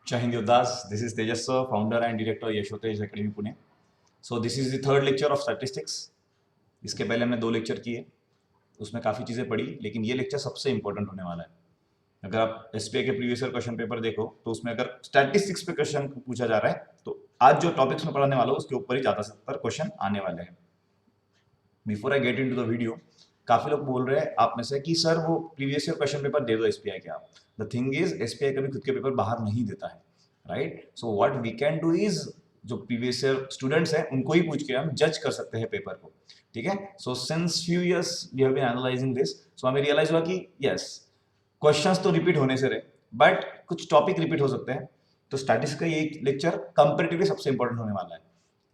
Jai Hind Yoddas. This is Tejas sir, founder and director यशोतेज Academy Pune. So this is the third lecture of statistics. इसके पहले हमने 2 lecture किए, उसमें काफ़ी चीज़ें पढ़ी, लेकिन ये लेक्चर सबसे इंपॉर्टेंट होने वाला है। अगर आप एसपीआई के प्रीवियस ईयर क्वेश्चन पेपर देखो तो उसमें अगर स्टैटिस्टिक्स पे क्वेश्चन पूछा जा रहा है तो आज जो टॉपिक्स में पढ़ाने वाला हूँ उसके ऊपर ही ज़्यादातर क्वेश्चन आने वाले हैं। Before I get into the video, काफ़ी लोग बोल रहे हैं आप में से कि सर वो प्रीवियस ईयर क्वेश्चन पेपर दे दो एसपीआई के आप। द थिंग इज एसपीआई कभी खुद के पेपर बाहर नहीं देता है, right? So what we can do is जो प्रीवियस ईयर स्टूडेंट्स हैं उनको ही पूछ के हम जज कर सकते हैं पेपर को, ठीक है? So since few years we have been analysing this, so हमें रियलाइज हुआ कि यस क्वेश्चंस तो रिपीट होने से रहे बट कुछ टॉपिक रिपीट हो सकते हैं। तो स्टैटिस्टिक्स का ये लेक्चर कंपैरेटिवली सबसे इंपॉर्टेंट होने वाला है।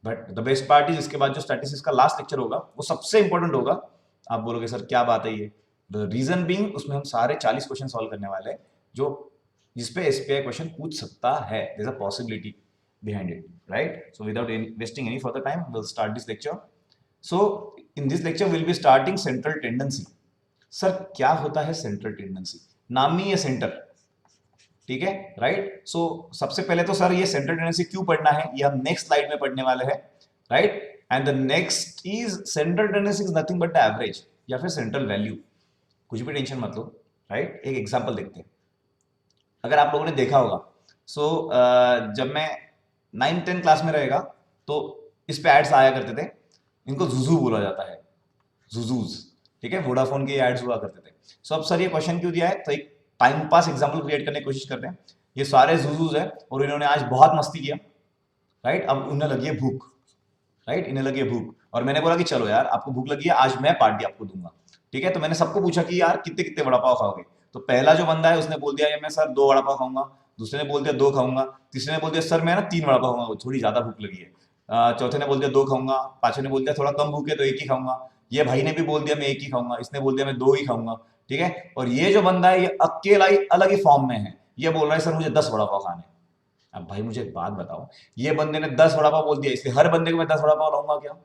But the best part is इसके बाद जो स्टैटिस्टिक्स का लास्ट लेक्चर होगा वो सबसे इंपॉर्टेंट होगा। आप बोलोगे सर क्या बात है ये? द रीजन बीइंग उसमें हम सारे 40 क्वेश्चन सॉल्व करने वाले हैं जो जिसपे एसपीआई क्वेश्चन पूछ सकता है। There is a possibility behind it, right? So without wasting any further time, we'll start this lecture. So in this lecture we'll be starting central tendency. Sir क्या होता है सेंट्रल टेंडेंसी? नाम ही है centre, ठीक है, राइट? सो सबसे पहले तो सर ये सेंट्रल टेंडेंसी क्यों पढ़ना है ये हम नेक्स्ट स्लाइड में पढ़ने वाले हैं, right? And the next is central tendency is nothing but the average या फिर सेंट्रल वैल्यू। कुछ भी टेंशन मत लो, राइट? एक एग्जांपल देखते हैं। अगर आप लोगों ने देखा होगा जब मैं 9th-10th क्लास में रहेगा तो इस पे एड्स आया करते थे, इनको जुजू बोला जाता है, जुजूज, ठीक है? वोडाफोन के एड्स हुआ करते थे। सो अब सर ये क्वेश्चन क्यों दिया है? तो एक टाइम पास एग्जाम्पल क्रिएट करने की कोशिश करते हैं। ये सारे जुजूज है और इन्होंने आज बहुत मस्ती किया, राइट? अब उन्हें लगी है भूख, राइट? इन्हें लगी है भूख और मैंने बोला कि चलो यार आपको भूख लगी है, आज मैं पार्टी आपको दूंगा, ठीक है? तो मैंने सबको पूछा कि यार कितने कितने वड़ा पाव खाओगे? तो पहला जो बंदा है उसने बोल दिया मैं सर 2 वड़ा पाव खाऊंगा, दूसरे ने बोल दिया 2 खाऊंगा, तीसरे ने बोल दिया सर मैं ना 3 वड़ा पाव खाऊंगा, थोड़ी ज्यादा भूख लगी है, चौथे ने बोल दिया 2 खाऊंगा, पांचवें ने बोल दिया थोड़ा कम भूख है तो 1 ही खाऊंगा, ये भाई ने भी बोल दिया मैं 1 ही खाऊंगा, इसने बोल दिया मैं 2 ही खाऊंगा, ठीक है? और ये जो बंदा है ये अकेला ही अलग ही फॉर्म में है, ये बोल रहा है सर मुझे 10 वड़ा पाव खाने। अब भाई मुझे एक बात बताओ, ये बंदे ने 10 वड़ा पाव बोल दिया इसलिए हर बंदे को मैं 10 वड़ा पाव लाऊंगा क्या?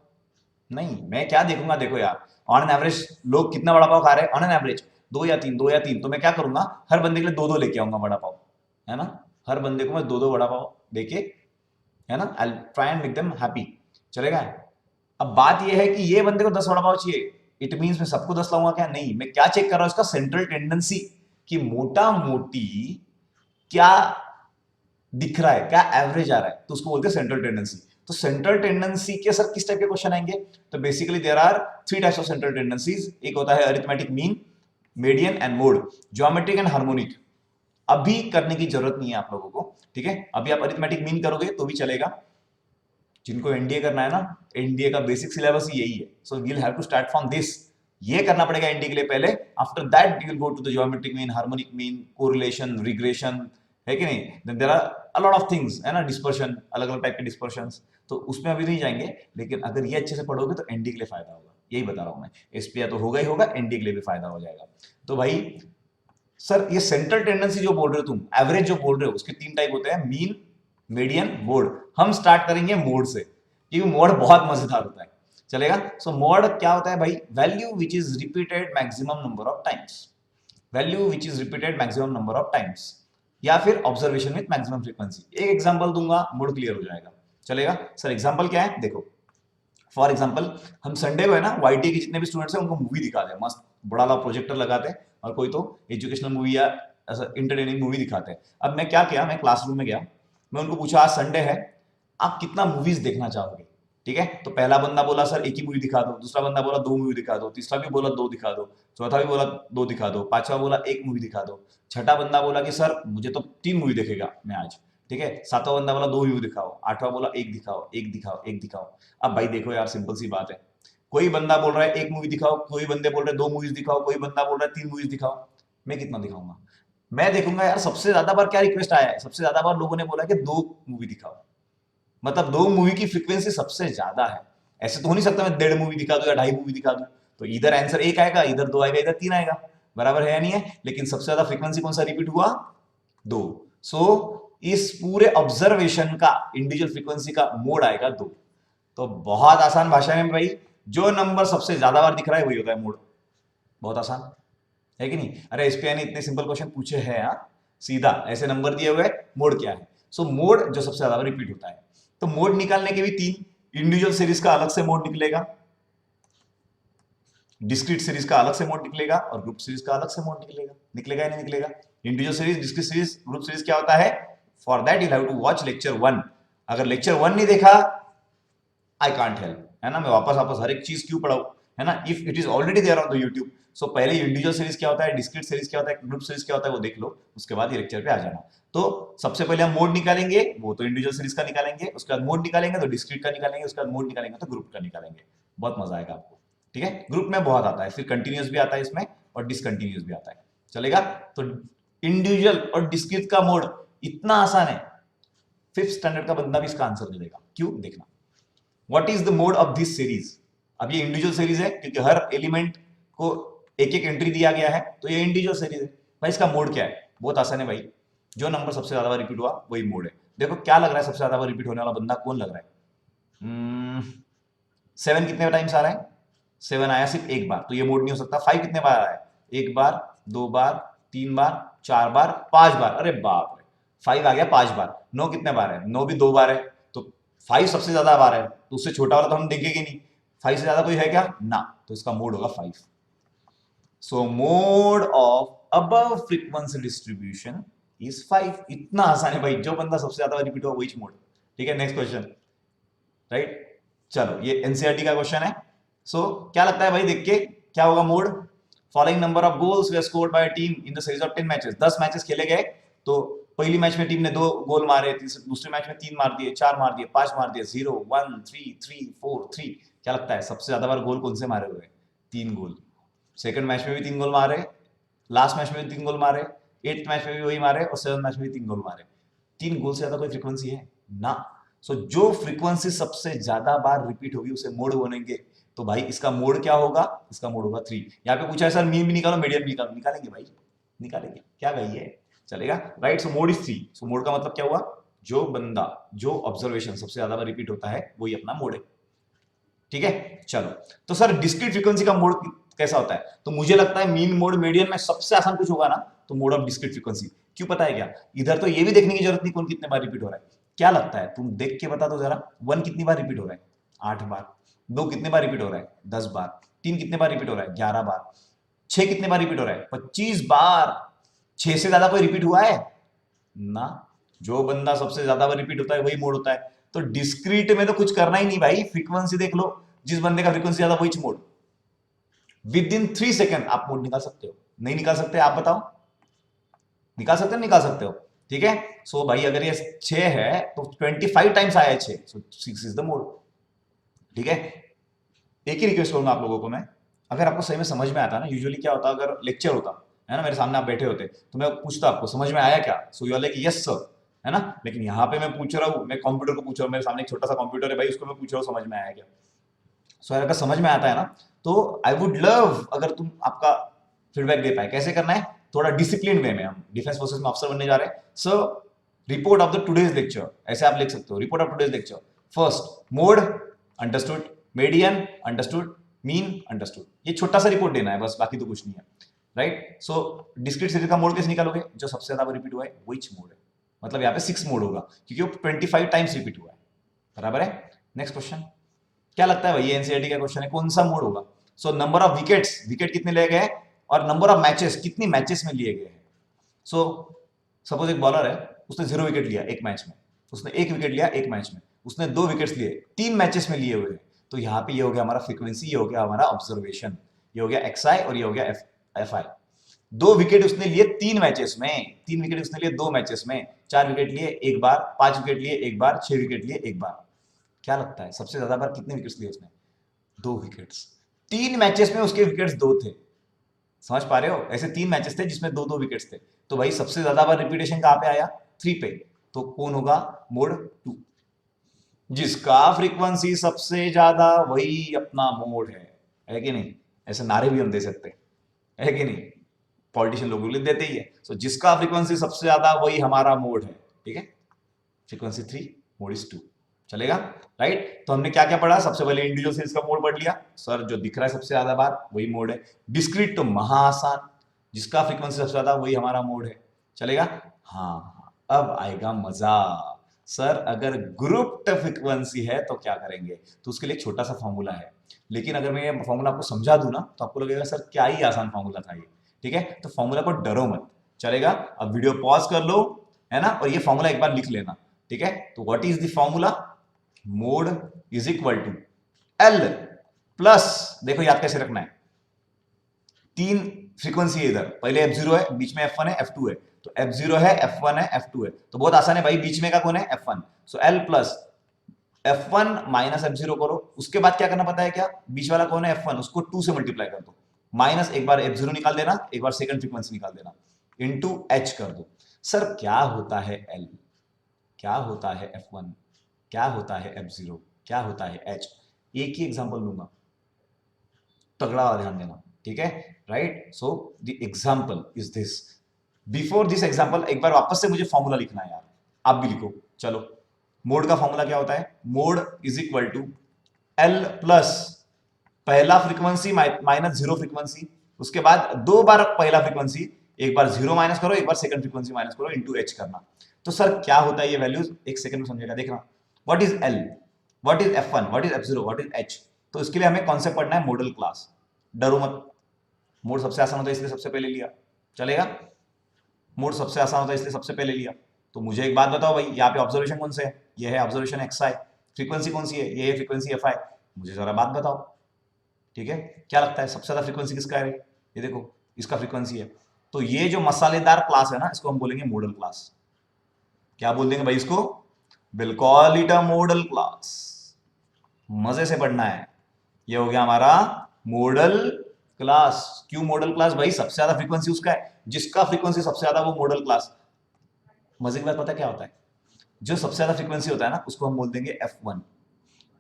नहीं, मैं क्या देखूंगा? देखो यार ऑन एन एवरेज लोग कितना वड़ा पाव खा रहे हैं, ऑन एन एवरेज 2 या 3, तो मैं क्या करूंगा? हर बंदे के लिए 2-2 लेके आऊंगा वड़ा पाव, है ना? हर बंदे को मैं 2-2 वड़ा पाव देके, है ना, I try and make them happy, चलेगा? अब बात यह है कि ये बंदे को 10 वड़ा पाव चाहिए, इट मींस मैं सबको 10 लाऊंगा क्या? नहीं, मैं क्या चेक कर रहा हूं? इसका सेंट्रल टेंडेंसी कि मोटा मोटी क्या दिख रहा है, क्या एवरेज आ रहा है, तो उसको बोलते हैं सेंट्रल टेंडेंसी। तो सेंट्रल टेंडेंसी के सर किस टाइप के क्वेश्चन आएंगे? तो basically there are 3 types of central tendencies. एक होता है arithmetic mean, median and mode, geometric and harmonic. अभी करने की जरूरत नहीं है आप लोगों को, ठीक है? अभी आप अरिथमेटिक मीन करोगे तो भी चलेगा, जिनको एनडीए करना है ना, एनडीए का बेसिक सिलेबस ही यही है। So we will have to start from this, ये करना पड़ेगा एनडीए के लिए पहले। After that you will go to the geometric mean, harmonic mean, correlation, regression, है कि नहीं? Then there are a lot of things, है ना, डिस्पर्शन, अलग अलग टाइप के डिस्पर्शंस, तो उसमें अभी नहीं जाएंगे। लेकिन अगर ये अच्छे से पढ़ोगे तो एनडीए के लिए फायदा होगा, यही बता रहा हूं मैं। एसपीआई तो होगा ही होगा, एनडीए के लिए भी फायदा हो जाएगा। तो भाई सर ये सेंट्रल टेंडेंसी जो बोल रहे हो तुम, एवरेज जो बोल रहे हो, उसके 3 टाइप होते हैं, मीन, मीडियन, मोड। हम स्टार्ट करेंगे मोड से क्योंकि मोड बहुत मजेदार होता है, चलेगा? सो मोड क्या होता है भाई? Value which is repeated maximum number of times, value which is repeated maximum number of times, या फिर ऑब्जर्वेशन विथ मैक्सिमम फ्रीक्वेंसी। एक एग्जांपल दूंगा, मोड क्लियर हो जाएगा, चलेगा? सर एग्जांपल क्या है? देखो फॉर एग्जांपल हम संडे को है ना वाईटी के जितने भी स्टूडेंट्स हैं उनको मूवी दिखाते हैं, मस्त बड़ा वाला प्रोजेक्टर लगाते हैं और कोई तो एजुकेशनल मूवी या ऐसा इंटरटेनिंग मूवी दिखाते हैं। अब मैं क्या किया, मैं क्लासरूम में गया, मैं उनको पूछा आज संडे है आप कितना मूवीज देखना चाहोगे, ठीक है? तो पहला बंदा बोला सर 1 ही मूवी दिखा दो, दूसरा बंदा बोला 2 मूवी दिखा दो, तीसरा भी बोला 2 दिखा दो, चौथा भी बोला 2 दिखा दो, पांचवा बोला 1 मूवी दिखा दो, छठा बंदा बोला कि सर मुझे तो 3 मूवी देखेगा मैं आज, ठीक है? सातवां बंदा बोला 2 मूवी दिखाओ, आठवां बोला 1 दिखाओ, 1 दिखाओ, 1 दिखाओ। अब भाई देखो यार सिंपल सी बात है, कोई बंदा बोल रहा है 1 मूवी दिखाओ, कोई बंदे बोल रहे हैं 2 मूवीज दिखाओ, कोई बंदा बोल रहा है 3 मूवीज दिखाओ, मैं कितना दिखाऊंगा? मैं देखूंगा यार सबसे ज्यादा बार क्या रिक्वेस्ट आया है, सबसे ज्यादा बार लोगों ने बोला कि 2 मूवी दिखाओ, मतलब 2 मूवी की फ्रीक्वेंसी सबसे ज्यादा है। ऐसे तो हो नहीं सकता मैं 1.5 मूवी दिखा दूं या 2.5 मूवी दिखा दूं, तो इधर आंसर 1 आएगा, इधर 2 आएगा, इधर 3 आएगा, बराबर है या नहीं है? लेकिन सबसे ज्यादा फ्रीक्वेंसी कौन सा रिपीट हुआ? 2। सो इस पूरे ऑब्जर्वेशन का इंडिविजुअल फ्रीक्वेंसी का मोड आएगा 2। तो बहुत आसान भाषा में भाई, जो नंबर सबसे ज्यादा बार दिख रहा है वही होता है मोड। बहुत आसान है कि नहीं? अरे एसपीआई ने इतने सिंपल क्वेश्चन पूछे हैं, सीधा ऐसे नंबर दिए हुए, मोड क्या है? सो मोड जो सबसे ज्यादा रिपीट होता है, तो मोड निकालने के भी तीन, इंडिविजुअल सीरीज का अलग से मोड निकलेगा, डिस्क्रीट सीरीज का अलग से मोड निकलेगा, और ग्रुप सीरीज का अलग से मोड निकलेगा। निकलेगा या नहीं निकलेगा? Individual series, discrete series, group series क्या होता है? For that you have to watch lecture 1। अगर लेक्चर 1 नहीं देखा, आई कांट हेल्प, है ना, मैं वापस हर एक चीज क्यों पढ़ाऊं, है ना, if it is already there on the YouTube. So पहले इंडिविजुअल सीरीज क्या होता है, डिस्क्रीट सीरीज क्या होता है, ग्रुप सीरीज क्या होता है, वो देख लो, उसके बाद ये लेक्चर पे आ जाना। तो सबसे पहले हम मोड निकालेंगे, वो तो इंडिविजुअल सीरीज का निकालेंगे, उसके बाद मोड निकालेंगे तो डिस्क्रीट का निकालेंगे, उसके बाद मोड निकालेंगे तो ग्रुप का निकालेंगे। बहुत मजा आएगा आपको, ठीक है। ग्रुप में बहुत आता है, फिर कंटिन्यूअस भी आता है इसमें और डिसकंटिन्यूअस भी आता है, चलेगा। तो इंडिविजुअल और डिस्क्रीट का मोड इतना आसान है, 5th स्टैंडर्ड का बंदा भी इसका आंसर दे देगा। क्यों? देखना, what is the mode of this series. अब ये इंडिविजुअल सीरीज है क्योंकि हर एलिमेंट को एक एक एंट्री दिया गया है, तो ये इंडिविजुअल सीरीज है। भाई इसका मोड क्या है? बहुत आसान है भाई, जो नंबर सबसे ज्यादा बार रिपीट हुआ वही मोड है। देखो क्या लग रहा है, सबसे ज्यादा बार रिपीट होने वाला बंदा कौन लग रहा है? 7 कितने टाइम्स आ रहा है? 7 आया सिर्फ एक बार, तो ये मोड नहीं हो सकता। 5 कितने बार आ रहा है? एक बार, 2 बार, 3 बार, 4 बार, 5 बार। अरे बाप रे, 5 आ गया 5 बार। 9 कितने बार है? 9 भी 2 बार है, तो 5 सबसे ज्यादा बार है, तो उससे छोटा वाला तो हम देखेंगे नहीं। 5 से ज्यादा कोई है क्या? ना, तो इसका मोड होगा 5। सो mode of above frequency distribution is 5। इतना आसान है भाई, जो बंदा सबसे ज्यादा रिपीट हुआ वही मोड। ठीक है, नेक्स्ट क्वेश्चन, राइट। चलो, ये एनसीईआरटी का क्वेश्चन है। सो क्या लगता है भाई, देख के क्या होगा mode? Following number of goals way scored by team in the series of 10 matches. 10 matches खेले गए, तो पहली मैच में टीम ने 2 गोल मारे, दूसरे मैच में 3 मार दिए, 4 मार दिए, 5 मार दिए, 0 1 3 3 4 3। क्या लगता है सबसे ज्यादा बार गोल कौन से मारे हुए? 3 गोल। सेकंड मैच में भी 3 गोल मारे, लास्ट मैच में भी 3 गोल मारे, 8th मैच में भी वही मारे, और 7th मैच में भी 3 गोल मारे। 3 गोल से ज्यादा कोई फ्रीक्वेंसी है ना। सो जो फ्रीक्वेंसी सबसे ज्यादा बार रिपीट होगी उसे मोड बोलेंगे। तो भाई इसका मोड क्या होगा? इसका मोड होगा 3। यहाँ पे पूछा है सर मीन भी निकालो, मीडियन भी निकालो, निकालेंगे भाई, निकालेंगे, क्या गई है, चलेगा, right. So mode is 3। So mode का मतलब क्या हुआ? जो बंदा, जो ऑब्जर्वेशन सबसे ज्यादा बार रिपीट होता है वही अपना मोड है, ठीक है। चलो, तो सर डिस्क्रीट फ्रीक्वेंसी का मोड कैसा होता है? तो मुझे लगता है मीन, मोड, मीडियन में सबसे आसान कुछ होगा ना, तो मोड ऑफ डिस्क्रीट फ्रीक्वेंसी। क्यों पता है क्या? इधर तो ये भी देखने की जरूरत नहीं कौन कितने बार रिपीट हो रहा है। क्या लगता है, तुम देख के बता दो जरा, 1 कितनी बार रिपीट हो रहा है? 8 बार। 2 कितने बार रिपीट हो रहा है? 10 बार। 3 कितने बार रिपीट हो रहा है? 11 बार। 6 कितने बार रिपीट हो रहा है? 25 बार। 6 से ज्यादा कोई रिपीट हुआ है ना। जो बंदा सबसे ज्यादा बार रिपीट होता है वही मोड होता है। तो डिस्क्रीट में तो कुछ करना ही नहीं भाई, फ्रीक्वेंसी देख लो, जिस बंदे का फ्रीक्वेंसी ज्यादा वही मोड। विद इन 3 सेकेंड आप मोड निकाल सकते हो, नहीं निकाल सकते? आप बताओ, निकाल सकते हो, निकाल सकते हो, ठीक है। सो भाई अगर ये 6 है तो 25 टाइम्स आया है 6, सो 6 इज द मोड, ठीक है। एक ही रिक्वेस्ट करूंगा आप लोगों को मैं, अगर आपको सही में समझ में आता ना, यूजुअली क्या होता अगर लेक्चर होता है ना, मेरे सामने आप बैठे होते तो मैं पूछता आपको समझ में आया क्या, so you are like yes sir, है ना। लेकिन यहाँ पे मैं पूछ रहा हूँ, मैं कंप्यूटर को पूछ रहा हूँ, मेरे सामने एक छोटा सा कंप्यूटर है भाई, उसको मैं पूछ रहा हूँ समझ में आया क्या। सो अगर समझ में आता है ना, तो आई वुड लव अगर तुम आपका फीडबैक दे पाए। कैसे करना है? थोड़ा डिसिप्लिन वे में, हम डिफेंस फोर्सेस में अफसर बनने जा रहे हैं। So report of the today's lecture, ऐसे आप लिख सकते हो, report of today's lecture. First mode understood, median understood, mean understood. ये छोटा सा रिपोर्ट देना है बस, बाकी तो कुछ नहीं है, राइट। सो डिस्क्रीट सीरीज का मोड कैसे निकालोगे? जो सबसे ज्यादा रिपीट हुआ है विच मोड है, मतलब यहाँ पे 6 मोड होगा क्योंकि वो 25 टाइम्स रिपीट हुआ है, बराबर है। नेक्स्ट क्वेश्चन, क्या लगता है भाई, ये एनसीईआरटी का क्वेश्चन है, कौन सा मोड होगा? So number of wickets, wicket कितने लिए गए, और नंबर ऑफ मैचेस, कितनी मैचेस में लिए गए हैं। सो सपोज एक बॉलर है, उसने 0 विकेट लिया एक मैच में, उसने 1 विकेट लिया एक मैच में, उसने 2 विकेट्स लिए 3 मैचेस में लिए हुए हैं। तो यहाँ पे ये हो गया हमारा फ्रीक्वेंसी, ये हो गया हमारा ऑब्जर्वेशन, ये हो गया एक्सआई और ये हो गया एफ आई। 2 विकेट उसने लिए 3 मैचेस में, 3 विकेट उसने लिए 2 मैचेस में, 4 विकेट लिए एक बार, 5 विकेट लिए एक बार, 6 विकेट लिए एक बार। क्या लगता है सबसे ज्यादा बार कितने विकेट्स लिए उसने? 2 विकेट्स। 3 मैचेस में उसके विकेट्स 2 थे, समझ पा रहे हो? ऐसे 3 मैचेस थे जिसमें 2-2 विकेट्स थे, तो भाई सबसे ज्यादा बार रिपीटेशन कहां पे आया? 3 पे। तो कौन होगा? मोड 2। जिसका फ्रीक्वेंसी सबसे ज्यादा वही अपना मोड है कि नहीं? ऐसे नारे भी हम दे सकते हैं, है कि नहीं? पॉलिटिशियन लोग लिख देते ही है। सो जिसका फ्रीक्वेंसी सबसे ज्यादा वही हमारा मोड है, ठीक है। फ्रीक्वेंसी 3, मोड इज 2, चलेगा, राइट। तो हमने क्या क्या पढ़ा? सबसे पहले इंडिविजुअल सीरीज का मोड पढ़ लिया, सर जो दिख रहा है सबसे ज्यादा बार वही मोड है। डिस्क्रीट तो महा आसान, जिसका फ्रीक्वेंसी सबसे ज्यादा वही हमारा मोड है, चलेगा। हाँ, अब आएगा मजा। सर अगर ग्रुप फ्रीक्वेंसी है तो क्या करेंगे? तो उसके लिए एक छोटा सा फॉर्मूला है, लेकिन अगर मैं ये फॉर्मूला आपको समझा दूं ना तो आपको लगेगा सर क्या ही आसान फॉर्मूला था ये। ठीक है, तो फॉर्मूला को डरो मत, चलेगा? अब वीडियो पॉज कर लो, है ना, और ये फॉर्मूला एक बार लिख लेना। ठीक है, तो what is the formula? Mode is equal to L plus, देखो याद कैसे रखना है, तीन फ्रीक्वेंसी है इधर, पहले F0 है, बीच में F1 है, F2 है, तो F0 है, F1 है, F2 है, तो बहुत आसान है भाई, बीच में का कौन है? F1। सो L plus F1 minus F0 करो, उसके बाद क्या करना पता है क्या? बीच वाला कौन है? F1, उसको 2 से मल्टीप्लाई कर दो, माइनस एक बार F0 निकाल देना, एक बार सेकंड फ्रीक्वेंसी निकाल देना, इनटू H कर दो। सर क्या होता है L, क्या होता है F1, क्या होता है F0, क्या होता है H? एक ही एग्जांपल लूंगा, तगड़ा वाला ध्यान देना। ठीक है, right? So the example is this. Before this example एक बार वापस से मुझे फॉर्मूला लिखना है यार, आप भी लिखो। चलो, मोड का फॉर्मूला क्या होता है? Mode is equal to L plus पहला फ्रीक्वेंसी माइनस जीरो फ्रीक्वेंसी, उसके बाद दो बार पहला फ्रीक्वेंसी, एक बार जीरो माइनस करो, एक बार सेकंड फ्रीक्वेंसी माइनस करो, इनटू एच करना। तो सर क्या होता है ये वैल्यूज? एक सेकंड में समझेगा, देखना। What is L, what is F1, what is F0, what is H? तो इसके लिए हमें कॉन्सेप्ट पढ़ना है मॉडल क्लास। डरो मत, मोड सबसे आसान होता है इसलिए सबसे पहले लिया, चलेगा? मोड सबसे आसान होता है इसलिए सबसे पहले लिया। तो मुझे एक बात बताओ भाई, यहाँ पे ऑब्जर्वेशन कौन से है? ये है ऑब्जर्वेशन XI। फ्रीक्वेंसी कौन सी है? ये है फ्रीक्वेंसी FI। मुझे जरा बात बताओ, ठीक है, क्या लगता है सबसे ज्यादा फ्रीक्वेंसी किसका है? ये देखो, इसका फ्रीक्वेंसी है। तो ये जो मसालेदार क्लास है ना, इसको हम बोलेंगे मॉडल क्लास। क्या बोल देंगे भाई इसको? बिल्कुल इट मॉडल क्लास। मजे से पढ़ना है। ये हो गया हमारा मॉडल क्लास। क्यों मॉडल क्लास? भाई सबसे ज्यादा फ्रीक्वेंसी उसका है, जिसका फ्रीक्वेंसी सबसे ज्यादा वो मॉडल क्लास। मजे की बात पता क्या होता है? जो सबसे ज्यादा फ्रीक्वेंसी होता है ना, उसको हम बोल देंगे F1।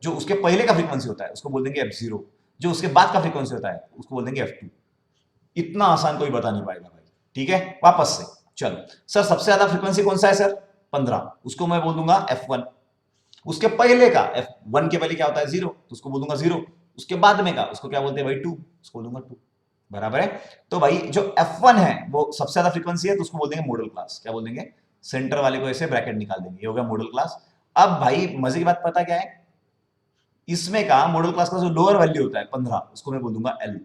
जो उसके पहले का फ्रीक्वेंसी होता है उसको बोल देंगे F0। जो उसके बाद का फ्रीक्वेंसी होता है उसको बोल देंगे F2। इतना आसान कोई बता नहीं पाएगा भाई। ठीक है, वापस से चलो। सर सबसे ज्यादा फ्रीक्वेंसी कौन सा है सर? 15, उसको मैं बोल दूंगा F1। उसके पहले का F1 के पहले क्या होता है? 0, तो उसको बोल दूंगा 0। उसके बाद में का उसको क्या बोलते हैं भाई? 2, उसको बोल दूंगा 2। बराबर है? तो भाई जो F1 है वो सबसे ज्यादा फ्रीक्वेंसी है, तो उसको बोल देंगे मॉडल क्लास। क्या बोल देंगे? सेंटर वाले को ऐसे ब्रैकेट निकाल देंगे, ये हो गया मॉडल क्लास। अब भाई मजे की बात पता क्या है? इसमें का मॉडल क्लास का जो लोअर वैल्यू होता है 15, उसको मैं बोल दूंगा L।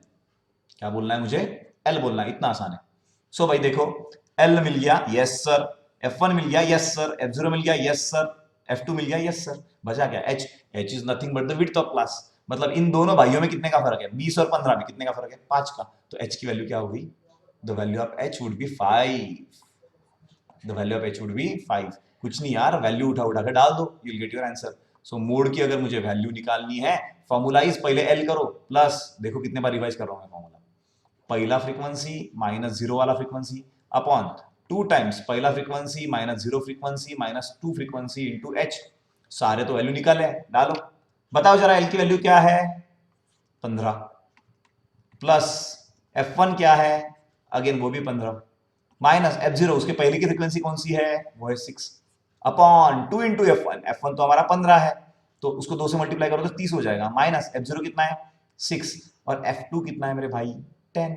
क्या बोलना है मुझे? L बोलना है, इतना आसान है। सो भाई देखो, L मिल गया, यस सर। F1 मिल गया, यस सर। F0 मिल गया, यस सर। F2 मिल गया, यस सर। बचा क्या? H। H is nothing but the width of class. मतलब इन दोनों भाइयों में कितने का फर्क है? 20 और 15 में कितने का फर्क है? 5 का। तो H की वैल्यू क्या होगी? The value of H would be 5। The value of H would be 5। कुछ नहीं यार, वैल्यू उठा उठा के डाल दो, you will get your answer. So mode की अगर मुझे वैल्यू निकालनी है, फॉर्मुलाइज पहले L करो प्लस, देखो कितने बार रिवाइज कर रहा हूं मैं फॉर्मूला। पहला फ्रीक्वेंसी माइनस जीरो वाला फ्रीक्वेंसी अपॉन 2 टाइम्स पहला frequency minus zero frequency minus 2 frequency into H। सारे तो वैल्यू निकाले, डालो। बताओ जरा L की वैल्यू क्या है? 15 प्लस F1 क्या है? अगेन वो भी 15 माइनस F0, उसके पहले की फ्रीक्वेंसी कौन सी है? वो है 6 अपॉन 2 इंटू F1। F1 तो हमारा 15 है, तो उसको 2 से मल्टीप्लाई करो तो 30 हो जाएगा, माइनस F0 कितना है? 6, और F2 कितना है मेरे भाई? 10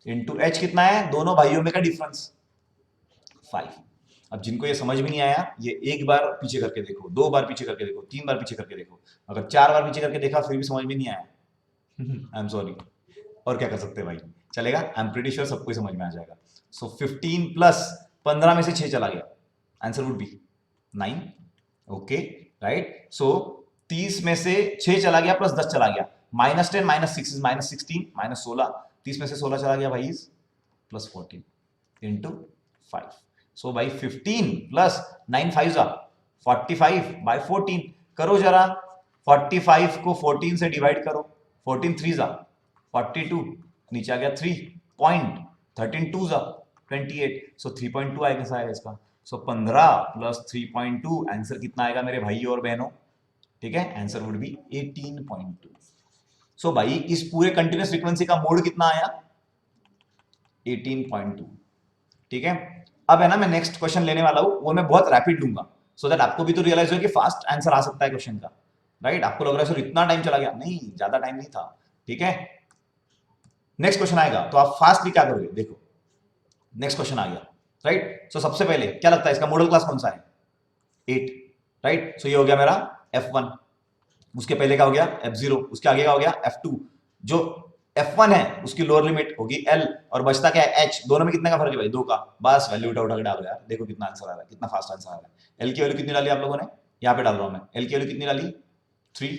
इंटू H कितना है? दोनों भाइयों में का डिफरेंस 5। अब जिनको ये समझ में नहीं आया, ये एक बार पीछे करके देखो, 2 बार पीछे करके देखो, 3 बार पीछे करके देखो। अगर 4 बार पीछे करके देखा फिर भी समझ में नहीं आया, आई एम सॉरी। और क्या कर सकते हैं भाई, चलेगा? आई एम प्रीटी श्योर सबको समझ में आ जाएगा। सो 15 प्लस 15 में से 6 चला गया, answer would be 9। Okay, right? So 30 में से 6 चला गया प्लस 10 चला गया, minus 10 minus 6 is minus 16 minus 16। 30 में से 16 चला गया भाई इज प्लस 14 इंटू 5। सो भाई 15 प्लस 9 5 जा 45 बाय 14। करो जरा, 45 को 14 से डिवाइड करो, 14 3 जा 42, नीचे आ गया 3 पॉइंट, 13 2 जा 28। सो 3.2 आएगा इसका। सो 15 प्लस 3.2, आंसर कितना आएगा मेरे भाई और बहनों? ठीक है, आंसर वुड बी 18.2। सो भाई इस पूरे कंटिन्यूस फ्रीक्वेंसी का मोड कितना आया? 18.2। ठीक है, अब है ना, मैं नेक्स्ट क्वेश्चन लेने वाला हूं, वो मैं बहुत रैपिड लूंगा, सो दैट आपको भी तो रियलाइज हो कि फास्ट आंसर आ सकता है क्वेश्चन का। राइट? आपको लग रहा है सर इतना टाइम चला गया, नहीं, ज्यादा टाइम नहीं था। ठीक है, नेक्स्ट क्वेश्चन आएगा तो आप फास्टली क्या करोगे? देखो नेक्स्ट क्वेश्चन आ गया, राइट? सो सबसे पहले क्या लगता है इसका मॉडल क्लास कौन सा है? 8, राइट? सो ये हो गया मेरा F1, उसके पहले का हो गया F0, उसके आगे का हो गया F2। जो F1 है उसकी लोअर लिमिट होगी L, और बचता क्या है H। दोनों में कितने का फर्क है भाई? 2 का। बस वैल्यू उठा उठा के डालो यार, देखो कितना आंसर आ रहा है, कितना फास्ट आंसर आ रहा है। L की वैल्यू कितनी डाली आप लोगों ने? यहाँ पे डाल रहा हूं मैं। L की वैल्यू कितनी डाली? 3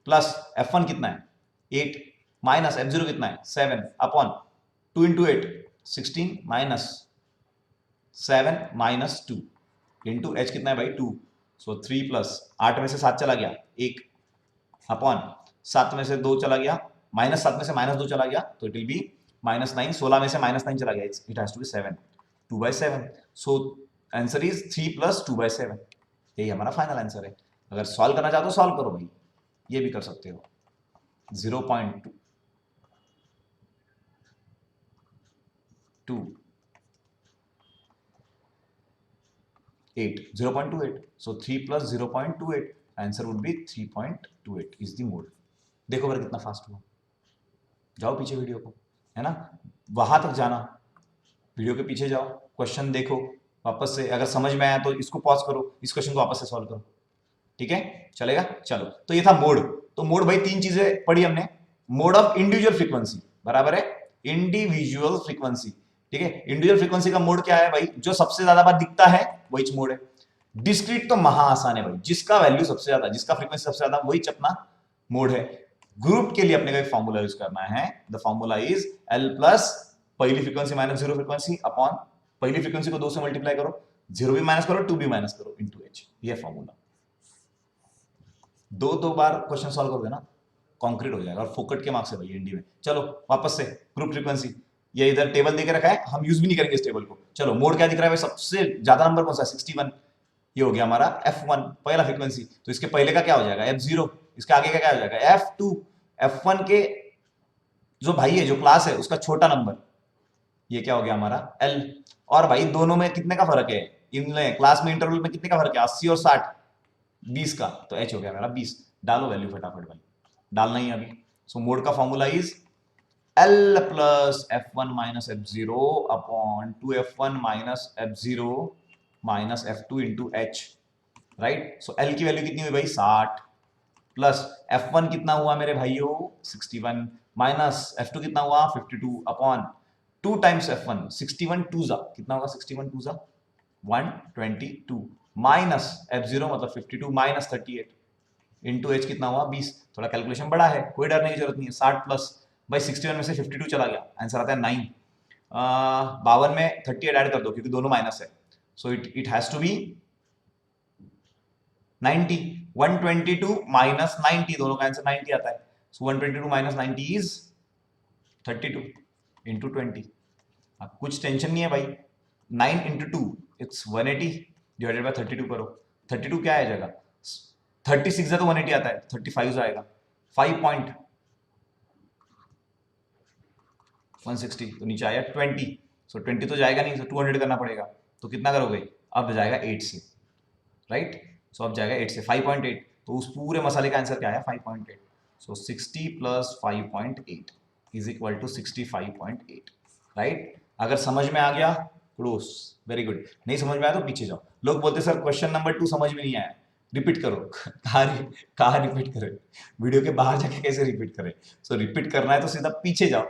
प्लस F1 कितना है? 8 माइनस F0 कितना है? 7 upon 2 into 8 16 minus 7 minus 2 into H कितना है भाई? 2। सो 3 प्लस 8 में से 7 चला गया 1 अपॉन 7 में से 2 चला गया, माइनस 7 में से माइनस 2 चला गया, तो इट विल बी -9। 16 में से -9 चला गया, it has to be 7, 2/7। So answer is 3 plus 2/7। यही हमारा फाइनल आंसर है। अगर सॉल्व करना चाहो तो सॉल्व करो भाई, ये भी कर सकते हो। 0.2 8 0.28, so 3 plus 0.28, answer would B 3.28 is the mode. देखो बार कितना फास्ट हुआ। जाओ पीछे वीडियो को, है ना, वहां तक जाना, वीडियो के पीछे जाओ, क्वेश्चन देखो वापस से, अगर समझ में आया तो इसको पॉज करो, इस क्वेश्चन को वापस से सॉल्व करो, ठीक है, चलेगा। चलो, तो ये था मोड। तो मोड भाई 3 चीजें पढ़ी हमने। मोड ऑफ इंडिविजुअल फ्रीक्वेंसी बराबर है इंडिविजुअल फ्रीक्वेंसी, ठीक है। इंडिविजुअल फ्रीक्वेंसी का मोड क्या है भाई? जो सबसे ज्यादा बार दिखता है वही मोड है। डिस्क्रीट तो महा आसान है भाई, जिसका वैल्यू सबसे ज्यादा, जिसका फ्रीक्वेंसी सबसे ज्यादा, वही अपना मोड है। ग्रुप के लिए अपने को एक फॉर्मूला यूज करना है। The formula is L plus पहली frequency minus zero frequency upon पहली फ्रीक्वेंसी को 2 से मल्टीप्लाई करो, 0 भी माइनस करो, 2 भी माइनस करो, इंटू H। ये फॉर्मूला 2 बार क्वेश्चन सॉल्व करोगे ना, कॉन्क्रीट हो जाएगा। और फोकट के मार्क्स है भाई एनडी में। चलो वापस से ग्रुप फ्रीक्वेंसी, ये इधर टेबल देके रखा है, हम यूज भी नहीं करेंगे इस टेबल को। चलो मोड क्या दिख रहा है भाई? सबसे ज्यादा नंबर कौन सा? 61। ये हो गया हमारा F1 पहला फ्रीक्वेंसी। तो इसके पहले का क्या हो जाएगा? F0। इसके आगे का क्या हो जाएगा? F2। F1 के जो भाई है, जो क्लास है, उसका छोटा नंबर, ये क्या हो गया हमारा? L। और भाई दोनों में कितने का फर्क है? इन क्लास में इंटरवल में कितने का फर्क है? 80 और 60, 20 का। तो H हो गया मेरा 20। डालो वैल्यू फटाफट भाई, डालना ही अभी। सो मोड का formula is L plus F1 minus F0 upon 2F1 minus F0 minus F2 into H, right. So L की वैल्यू कितनी हुई भाई? 60 प्लस F1 कितना हुआ मेरे भाइयों? 61 माइनस F2 कितना हुआ? 52 अपॉन 2 टाइम्स F1, 61 2 जा कितना होगा? 61 2 जा 122 माइनस F0 मतलब 52 माइनस 38 इंटू H कितना हुआ? 20। थोड़ा कैलकुलेशन बड़ा है, कोई डरने की जरूरत नहीं है। 60 प्लस भाई 61 में से 52 चला गया, आंसर आता है 9। 52 में 38 ऐड कर दो क्योंकि दोनों माइनस है, so it has to be 90। 122 minus 90, दोनों का आंसर 90 आता है। So 122 minus 90 is 32 into 20। अब कुछ टेंशन नहीं है भाई, 9 इंटू 2 इट्स 180 डिवाइडेड बाय 32 करो। 32 क्या आ जाएगा? 36 है तो 180 आता है, 35 आएगा, 5.160, तो नीचे आया 20। सो 20 तो जाएगा नहीं, सो 200 करना पड़ेगा। तो कितना करोगे? अब जाएगा 8 से, राइट। सो अब जाएगा 8 से 5.8, तो उस पूरे मसाले का आंसर क्या आया? 5.8। So 60 plus 5.8 is equal to 65.8, right. अगर समझ में आ गया क्लोज, वेरी गुड। नहीं समझ में आया तो पीछे जाओ। लोग बोलते सर क्वेश्चन नंबर 2 समझ में नहीं आया, रिपीट करो। कहाँ रिपीट करें? वीडियो के बाहर जाके कैसे रिपीट करें? सो रिपीट करना है तो सीधा पीछे जाओ,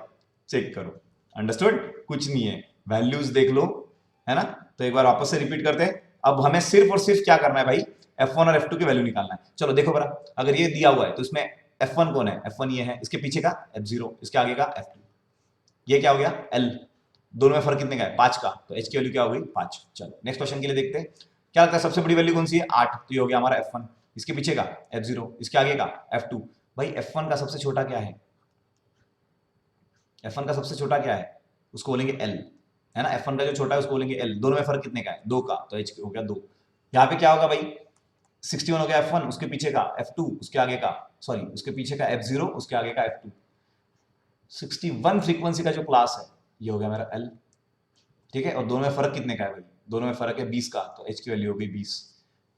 चेक करो। अंडरस्टूड? कुछ नहीं है, वैल्यूज देख लो, है ना। तो एक बार वापस से रिपीट करते हैं। अब हमें सिर्फ और सिर्फ क्या करना है भाई? F1 और F2 की वैल्यू निकालना है। चलो देखो बरा, अगर ये दिया हुआ है तो इसमें F1 कौन है? F1 ये है, इसके पीछे का F0, इसके आगे का F2, ये क्या हो गया? L। दोनों में फर्क कितने का है? 5 का। तो H की वैल्यू क्या हो गई? 5। चलो नेक्स्ट क्वेश्चन के लिए देखते हैं क्या लगता है सबसे बड़ी वैल्यू कौन सी है? 8। तो ये हो गया हमारा F1, इसके पीछे का F0, इसके आगे का F2। भाई F1 का सबसे छोटा क्या है? F1 का सबसे छोटा क्या है? उसको बोलेंगे L, है ना। F1 का जो छोटा है उसको बोलेंगे L। दोनों में फर्क कितने का है? 2 का। तो H हो गया 2। यहाँ पे क्या होगा भाई? 61 हो गया F1, उसके पीछे का F2, उसके आगे का, सॉरी उसके पीछे का F0, उसके आगे का F2। 61 फ्रीक्वेंसी का जो क्लास है ये हो गया मेरा L, ठीक है। और दोनों में फर्क कितने का है भाई? दोनों में फर्क है 20 का। तो H की वैल्यू हो गई 20,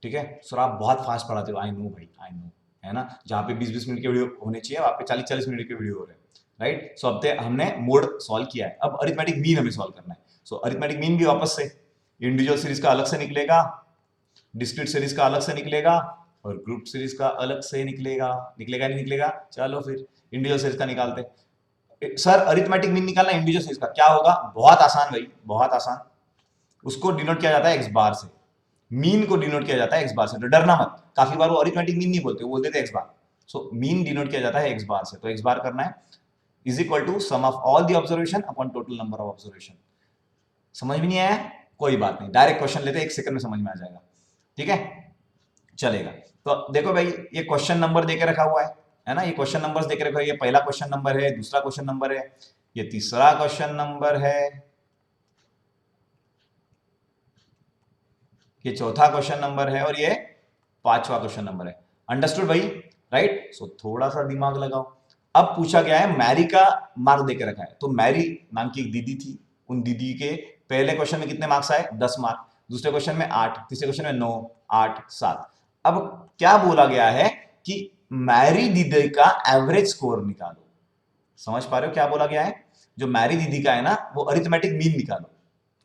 ठीक है। सर आप बहुत फास्ट पढ़ाते हो, आई नो भाई, आई नो, है ना। जहाँ पे 20-20 मिनट के वीडियो होने चाहिए वहाँ पे 40-40 मिनट के वीडियो हो रहे हैं, राइट। सो अब हमने मोड सॉल्व किया है, अब अरिथमेटिक मीन हमें सॉल्व करना है। सो अरिथमेटिक मीन भी वापस से इंडिविजुअल सीरीज का अलग से निकलेगा, डिस्क्रीट सीरीज का अलग से निकलेगा और ग्रुप सीरीज का अलग से निकलेगा। निकलेगा नहीं निकलेगा? चलो फिर इंडिविजुअल सीरीज का निकालते। सर अरिथमेटिक मीन निकालना इंडिविजुअल सीरीज का, क्या होगा? बहुत आसान भाई, बहुत आसान। उसको डिनोट किया जाता है एक्स बार से, मीन को डिनोट किया जाता है एक्स बार से। तो डरना मत, काफी बार वो अरिथमेटिक मीन नहीं बोलते, वो बोलते थे एक्स बार। सो मीन डिनोट किया जाता है एक्स बार से, तो एक्स बार करना है is equal to sum of all the observation upon total number of observation. समझ में नहीं आया? कोई बात नहीं, डायरेक्ट क्वेश्चन लेते, एक सेकंड में समझ में आ जाएगा। ठीक है, चलेगा। तो देखो भाई, ये क्वेश्चन नंबर देके रखा हुआ है ना, ये क्वेश्चन नंबर्स देके रखा है। ये पहला क्वेश्चन नंबर है, दूसरा क्वेश्चन नंबर है, ये तीसरा क्वेश्चन नंबर है, ये चौथा क्वेश्चन नंबर है और ये पांचवा क्वेश्चन नंबर है। अंडरस्टूड भाई? राइट। सो थोड़ा सा दिमाग लगाओ। अब पूछा गया है मैरी का मार्क देके रखा है। तो मैरी नाम की एक दीदी थी, उन दीदी के पहले क्वेश्चन में कितने मार्क्स आए? 10 मार्क। दूसरे क्वेश्चन में 8, तीसरे क्वेश्चन में 9, 8, 7। अब क्या बोला गया है कि मैरी दीदी का एवरेज स्कोर निकालो। समझ पा रहे हो क्या बोला गया है? जो मैरी दीदी का है ना, वो अरिथमेटिक मीन निकालो।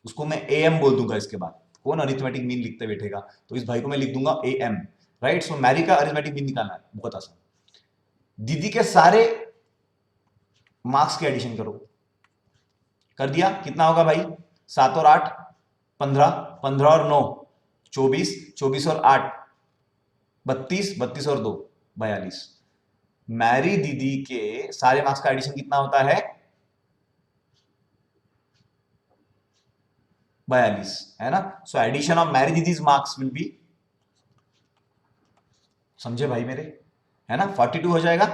उसको मैं एएम बोल दूंगा इसके बाद। कौन अरिथमेटिक मीन लिखते बैठेगा? तो इस भाई को मैं लिख दूंगा एएम। राइट। सो मैरी का अरिथमेटिक मीन निकालना है, बहुत आसान। दीदी के सारे मार्क्स के एडिशन करो। कर दिया? कितना होगा भाई? 7 और 8 15, 15 और 9 24, 24 और 8 32, 32 और 2 42। मैरी दीदी के सारे मार्क्स का एडिशन कितना होता है? 42, है ना। सो एडिशन ऑफ मैरी दीदीज मार्क्स विल बी, समझे भाई मेरे, है ना, 42 हो जाएगा।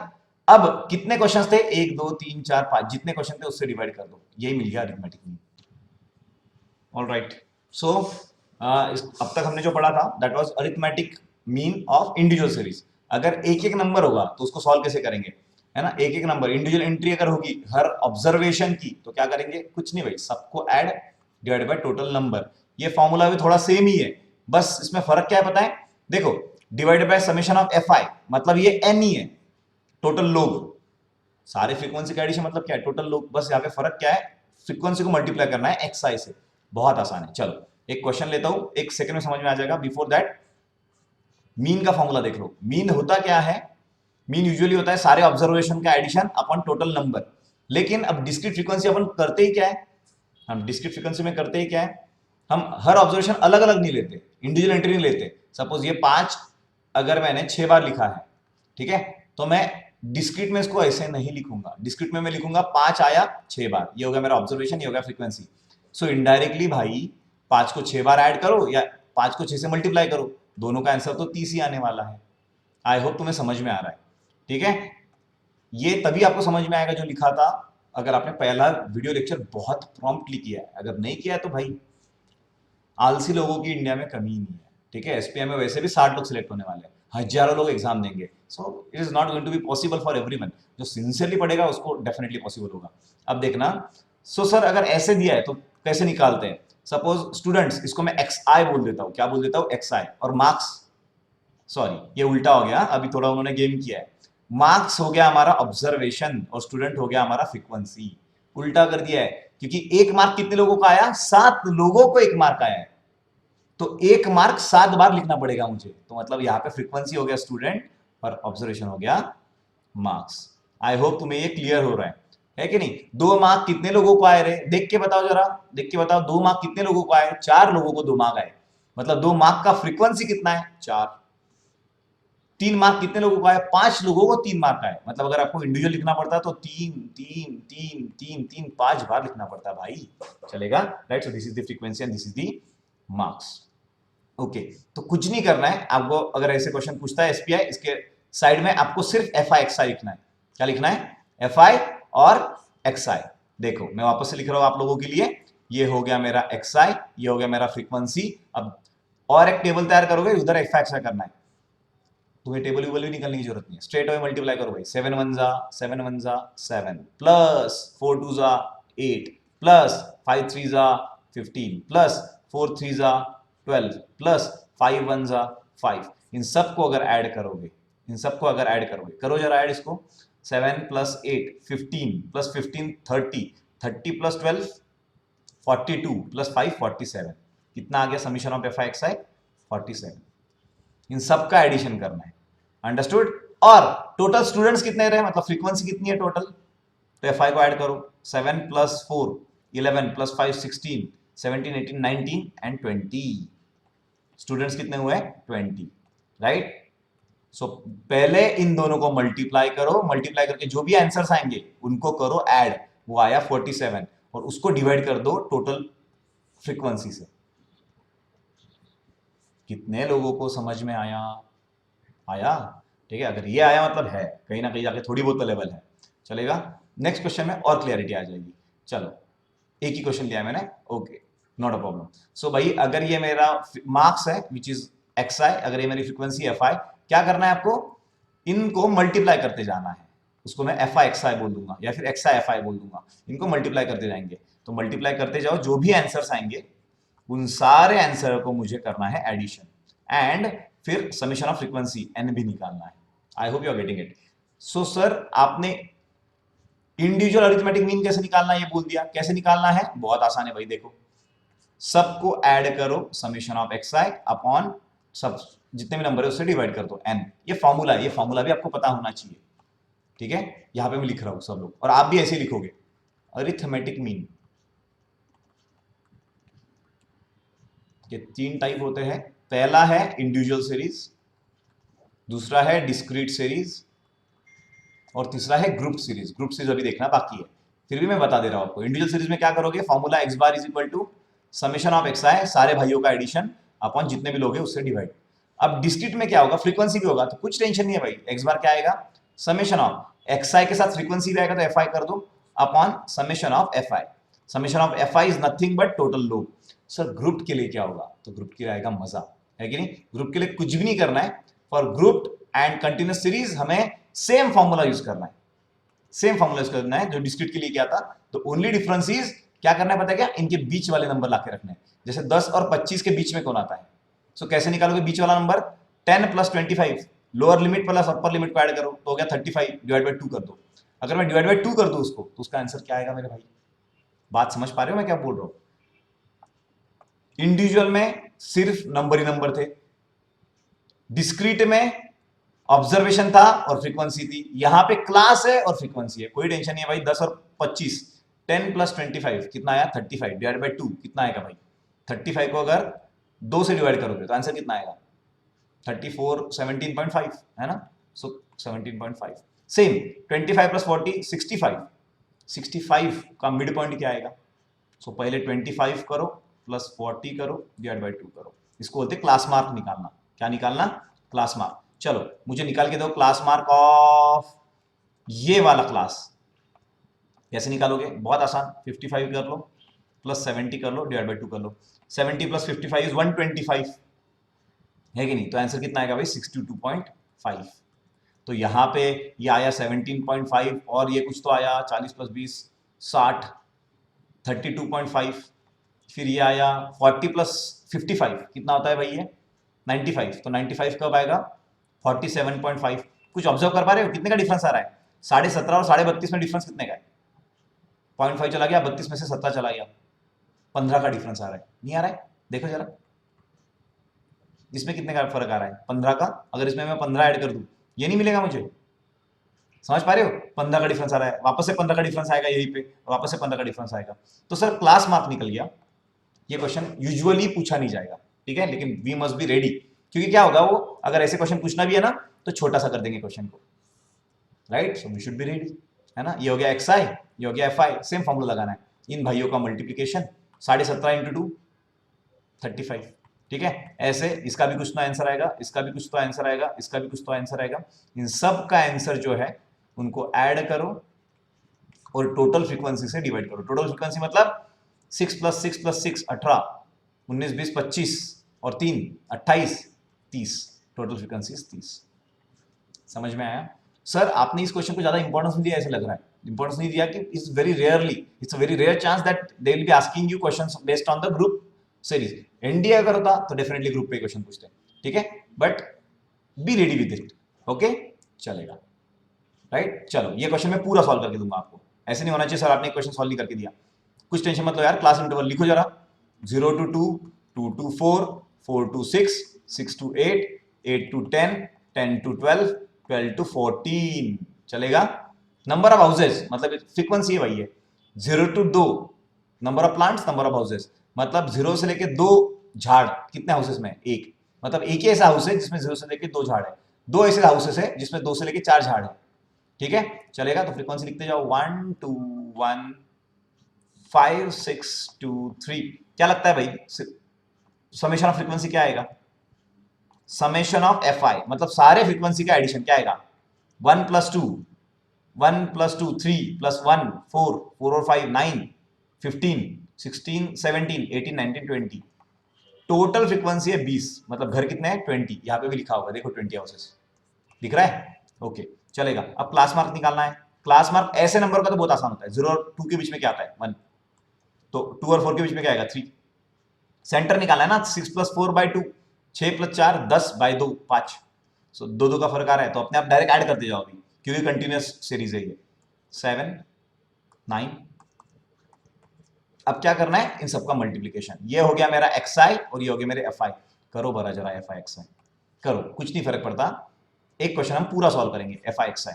अब कितने क्वेश्चंस थे? 1 2 3 4 5, जितने क्वेश्चन थे उससे डिवाइड कर दो, यही मिल गया अरिथमेटिक मीन। ऑलराइट। सो अब तक हमने जो पढ़ा था that was arithmetic mean of individual series. अगर एक एक नंबर होगा तो उसको सॉल्व कैसे करेंगे, है ना। एक एक नंबर इंडिविजुअल एंट्री अगर होगी हर ऑब्जर्वेशन की, तो क्या करेंगे? कुछ नहीं भाई, सबको add divide by total number. ये फॉर्मूला भी थोड़ा सेम ही है, बस इसमें फर्क क्या है पता है? देखो, divide by summation of F आई, मतलब ये एन ही है, टोटल लोग। सारे फ्रीक्वेंसी का एडिशन मतलब क्या है? टोटल लोग। बस यहाँ पे फर्क क्या है? फ्रीक्वेंसी को मल्टीप्लाई करना है एक्स आई से। बहुत आसान है। चलो एक क्वेश्चन लेता हूं, एक सेकंड में समझ में आ जाएगा। बिफोर दैट मीन का फॉर्मूला देख लो। मीन होता क्या है? मीन यूजुअली होता है सारे ऑब्जर्वेशन का एडिशन अपॉन टोटल नंबर। लेकिन अब डिस्क्रीट फ्रीक्वेंसी अपन करते ही क्या है? हम डिस्क्रीट फ्रीक्वेंसी में करते ही क्या है? हम हर ऑब्जर्वेशन अलग अलग नहीं लेते, इंडिविजुअल एंट्री नहीं लेते। सपोज ये 5 अगर मैंने 6 बार लिखा है, ठीक है, तो मैं डिस्क्रीट में इसको ऐसे नहीं लिखूंगा। डिस्क्रीट में मैं लिखूंगा 5 आया 6 बार, ये हो गया मेरा ऑब्जर्वेशन, ये हो गया फ्रीक्वेंसी। सो इनडायरेक्टली भाई 5 को 6 बार ऐड करो या 5 को 6 से मल्टीप्लाई करो, दोनों का आंसर तो 30 ही आने वाला है। आई होप तुम्हें समझ में आ रहा है। ठीक है, ये तभी आपको समझ में आएगा जो लिखा था, अगर आपने पहला वीडियो लेक्चर बहुत प्रॉम्प्टली किया है। अगर नहीं किया है तो भाई आलसी लोगों की इंडिया में कमी ही नहीं है। ठीक है, एसपीआई में वैसे भी 60 लोग सिलेक्ट होने वाले हैं, हजारों लोग एग्जाम देंगे। So it is not going to be possible for everyone. जो सिंसियरली पढ़ेगा उसको डेफिनेटली पॉसिबल होगा। अब देखना, सो सर अगर ऐसे दिया है तो कैसे निकालते हैं? सपोज स्टूडेंट्स, इसको मैं एक्स आई बोल देता हूँ। क्या बोल देता हूँ? एक्स आई। और मार्क्स, सॉरी ये उल्टा हो गया, अभी थोड़ा उन्होंने गेम किया है। मार्क्स हो गया हमारा ऑब्जर्वेशन और स्टूडेंट हो गया हमारा फ्रीक्वेंसी। उल्टा कर दिया है, क्योंकि एक मार्क कितने लोगों का आया? 7 लोगों को एक मार्क आया है, तो एक मार्क 7 बार लिखना पड़ेगा मुझे। तो मतलब यहाँ पे फ्रीक्वेंसी हो गया स्टूडेंट और ऑब्जर्वेशन हो गया मार्क्स। आई होप तुम्हें ये क्लियर हो रहा है कि नहीं? 2 मार्क कितने लोगों को आए रे? देख के बताओ जरा, देख के बताओ। 2 मार्क कितने लोगों को आए? 4 लोगों को 2 मार्क आए, मतलब 2 मार्क का फ्रीक्वेंसी कितना है? 4। 3 मार्क कितने लोगों को आए? 5 लोगों को 3 मार्क आए, मतलब अगर आपको इंडिविजुअल लिखना पड़ता है तो 3 3 3 3 3 5 बार लिखना पड़ता है भाई। चलेगा? Right. So this is the frequency and this is the marks. Okay, तो कुछ नहीं करना है आपको। अगर ऐसे क्वेश्चन पूछता है एसपीआई, इसके साइड में आपको सिर्फ एफ आई एक्स आई लिखना है। क्या लिखना है? एफ आई और एक्स आई। देखो मैं वापस से लिख रहा हूं आप लोगों के लिए। ये हो गया मेरा एक्स आई, ये हो गया मेरा फ्रीक्वेंसी। अब और एक टेबल तैयार करोगे, उधर एक्स आई एक्स आई करना है। तुम्हें टेबल टेबल भी निकलने की जरूरत नहीं है, स्ट्रेट अवे मल्टीप्लाई करो भाई। 7 1 जा 7 1 जा 7 प्लस 4 2 जा 8 प्लस 5 3 जा 15 प्लस 4 3 जा 12 प्लस 5 1 जा 5। इन सबको अगर ऐड करोगे, इन सबको अगर ऐड करोगे, करो जरा ऐड इसको। 7 प्लस 8 15 प्लस 15 30 30 प्लस 12 42 प्लस 5 47। कितना आ गया summation of F I X I 47। इन सब का एडिशन करना है, अंडरस्टूड। और टोटल स्टूडेंट्स कितने रहे, मतलब फ्रीक्वेंसी कितनी है टोटल, तो एफ आई को ऐड करो, 7 + 4 11 + 5 16 17 18 19 एंड 20। स्टूडेंट्स कितने हुए 20, राइट। सो पहले इन दोनों को मल्टीप्लाई करो, मल्टीप्लाई करके जो भी आंसर्स आएंगे उनको करो ऐड, वो आया 47 और उसको डिवाइड कर दो टोटल फ्रीक्वेंसी से। कितने लोगों को समझ में आया, आया, ठीक है। अगर ये आया मतलब है कहीं ना कहीं जाके थोड़ी बहुत तो लेवल है, चलेगा। नेक्स्ट क्वेश्चन में और क्लियरिटी आ जाएगी। चलो एक ही क्वेश्चन लिया मैंने, ओके, नॉट अ प्रॉब्लम। सो भाई अगर ये मेरा मार्क्स है विच इज एक्स आई, अगर ये मेरी फ्रीक्वेंसी एफ आई, क्या करना है आपको, इनको मल्टीप्लाई करते जाना है। उसको मैं एफ आई एक्स आई बोल दूंगा या फिर एक्स आई एफ आई बोल दूंगा, इनको मल्टीप्लाई करते जाएंगे। तो मल्टीप्लाई करते जाओ, जो भी आंसर्स आएंगे उन सारे आंसर को मुझे करना है एडिशन, एंड फिर समेशन ऑफ फ्रीक्वेंसी एन भी निकालना है। I hope you are getting it. So sir आपने इंडिविजुअल अरिथमेटिक मीन कैसे निकालना है ये बोल दिया, कैसे निकालना है, बहुत आसान है भाई। देखो सबको ऐड करो, summation of X I upon सब जितने भी नंबर है उससे डिवाइड कर दो एन। ये फॉर्मूला है, ये फॉर्मूला भी आपको पता होना चाहिए, ठीक है। यहां पे मैं लिख रहा हूं सब लोग, और आप भी ऐसे ही लिखोगे, अरिथमेटिक मीन। ये 3 टाइप होते हैं, पहला है इंडिविजुअल सीरीज, दूसरा है डिस्क्रीट सीरीज, और तीसरा है ग्रुप सीरीज। ग्रुप सीरीज अभी देखना बाकी है, फिर भी मैं बता दे रहा हूं आपको। इंडिविजुअल सीरीज में क्या करोगे, formula X bar is equal to summation of X I, सारे भाइयों का एडिशन अपॉन जितने भी लोग हैं उससे डिवाइड। अब डिस्क्रीट में क्या होगा, फ्रीक्वेंसी भी होगा, तो कुछ टेंशन नहीं है भाई। एक्स बार क्या आएगा, समेशन ऑफ एक्स आई के साथ फ्रीक्वेंसी भी आएगा तो एफ आई कर दो upon summation of F I. Summation of F I is nothing but total load. Sir group के लिए क्या होगा, तो ग्रुप के लिए आएगा मजा, है कि नहीं। ग्रुप के लिए कुछ भी नहीं करना है, for group and continuous series हमें सेम फॉर्मूला यूज करना है, सेम फॉर्मूला यूज करना है जो डिस्क्रीट के लिए क्या था। तो ओनली डिफरेंस इज क्या करना है पता है क्या, इनके बीच वाले नंबर लाके रखने हैं। जैसे 10 और 25 के बीच में कौन आता है, सो कैसे निकालोगे बीच वाला number, 10 + 25 lower limit plus upper limit को ऐड करो तो हो गया 35 डिवाइड बाय 2 कर दो। अगर मैं डिवाइड बाय 2 कर दूं उसको तो उसका आंसर क्या आएगा मेरे भाई, बात समझ पा रहे हो मैं क्या बोल रहा हूं। इंडिविजुअल में सिर्फ नंबर ही नंबर थे, डिस्क्रीट में ऑब्जर्वेशन था और फ्रीक्वेंसी थी, यहां पे क्लास है और फ्रीक्वेंसी है, कोई टेंशन नहीं है भाई। 10 और 25, 10 + 25 कितना आया 35 डिवाइड बाय 2 कितना आएगा भाई, 35 को अगर 2 से डिवाइड करोगे तो आंसर कितना आएगा 34 17.5 है ना। सो 17.5 सेम 25 + 40 65 का मिड पॉइंट क्या आएगा। सो पहले 25 करो प्लस 40 करो डिवाइड बाय 2 करो, इसको बोलते क्लास मार्क निकालना। क्या निकालना, क्लास मार्क। चलो मुझे निकाल के दो क्लास मार्क ऑफ ये वाला क्लास। कैसे निकालोगे, बहुत आसान, 55 कर लो प्लस 70 कर लो डिवाइड बाय 2 कर लो। 70 + 55 इज 125, है कि नहीं। तो आंसर कितना आएगा भाई 62.5। तो यहां पे ये आया 17.5 और ये कुछ तो आया 40 + 20 60 32.5, फिर ये आया 40 + 55 कितना होता है भाई ये 95। तो 95 कब आएगा 47.5। कुछ ऑब्जर्व कर पा रहे हो कितने का डिफरेंस आ रहा है, 17.5 और 32.5 में डिफरेंस कितने का है, 0.5 चला गया, 32 में से 17 चला गया, 15 का डिफरेंस आ रहा है, नहीं आ रहा है, देखो जरा इसमें कितने का फर्क आ रहा है 15 का। अगर इसमें मैं 15 ऐड कर दूं ये नहीं मिलेगा मुझे, समझ पा रहे हो, 15 का डिफरेंस आ रहा है, वापस से 15 का डिफरेंस आएगा यहीं पे, वापस से 15 का डिफरेंस आएगा। तो सर क्लास मार्क निकल गया। ये क्वेश्चन यूजुअली पूछा नहीं जाएगा, ठीक है, लेकिन वी मस्ट बी रेडी, क्योंकि क्या होगा वो अगर ऐसे क्वेश्चन पूछना भी है ना तो छोटा सा कर देंगे क्वेश्चन को, right. So we should be ready, है ना। ये हो गया एक्स आई, ये हो गया एफ आई, सेम फॉर्मूला लगाना है। इन भाइयों का मल्टीप्लीकेशन 17.5 × 2 35, ठीक है। ऐसे इसका भी कुछ तो आंसर आएगा, इसका भी कुछ तो आंसर आएगा, इसका भी कुछ तो आंसर आएगा। इन सब का आंसर जो है उनको ऐड करो और टोटल फ्रीक्वेंसी से डिवाइड करो। टोटल फ्रीक्वेंसी मतलब 6 + 6 + 6 18 19 20 25 और 3 28 30, टोटल फ्रीक्वेंसी 30। समझ में आया। सर आपने इस क्वेश्चन को ज्यादा इंपॉर्टेंस नहीं दिया ऐसे लग रहा है, इंपॉर्टेंस नहीं दिया कि it's very rarely, it's a very rare chance that they will be asking you questions based on the group series. NDA अगर होता तो डेफिनेटली ग्रुप पे क्वेश्चन पूछते हैं, ठीक है, but be ready with it, okay चलेगा, राइट। चलो ये क्वेश्चन मैं पूरा सॉल्व करके दूंगा आपको, ऐसे नहीं होना चाहिए सर आपने क्वेश्चन सॉल्व नहीं करके दिया। कुछ टेंशन मत लो यार, क्लास इंटरवल लिखो जरा 0 to 2 2 to 4, 4 to 6, 6 to 8, 8 to 10, 10 to 12, 12 to 14 चलेगा। नंबर ऑफ हाउसेज मतलब फ्रीक्वेंसी वही है, 0 to 2 number of plants, number of houses मतलब 0 से लेके 2 झाड़ कितने हाउसेज में, एक मतलब एक ही ऐसा हाउस है जिसमें 0 से लेके 2 झाड़ है, 2 ऐसे हाउसेज है जिसमें 2 से लेके 4 झाड़ है। ठीक है चलेगा, तो फ्रीक्वेंसी लिखते जाओ 1 2 1 5 6 2 3। क्या लगता है भाई समेशन ऑफ फ्रीक्वेंसी क्या आएगा, समेशन ऑफ एफ आई मतलब सारे फ्रीक्वेंसी का एडिशन क्या आएगा, 1 प्लस 2, 1 प्लस 2 3 प्लस 1 4, 4 और 5 9, 15 16 17 18 19 20, टोटल फ्रीक्वेंसी है 20 मतलब घर कितने हैं 20, यहां पे भी लिखा होगा देखो 20 हाउसेस दिख रहा है। ओके चलेगा, अब क्लास मार्क निकालना है। क्लास मार्क ऐसे नंबर का तो बहुत आसान होता है, 0 और 2 के बीच में क्या आता है 1, तो 2 और 4 के बीच में क्या आएगा 3। सेंटर निकालना है ना, 6 प्लस 4 बाई 2, 6 प्लस 4 10 बाई 2 5, सो 2 2 का फर्क आ रहा है तो अपने आप डायरेक्ट ऐड करते जाओ अभी क्योंकि कंटिन्यूअस सीरीज है ये। 7 9, अब क्या करना है इन सबका मल्टीप्लीकेशन, ये हो गया मेरा एक्स आई और ये हो गया मेरे एफ आई। करो भरा जरा एफ आई एक्स आई, करो कुछ नहीं फर्क पड़ता, एक क्वेश्चन हम पूरा सॉल्व करेंगे एफ आई एक्स आई,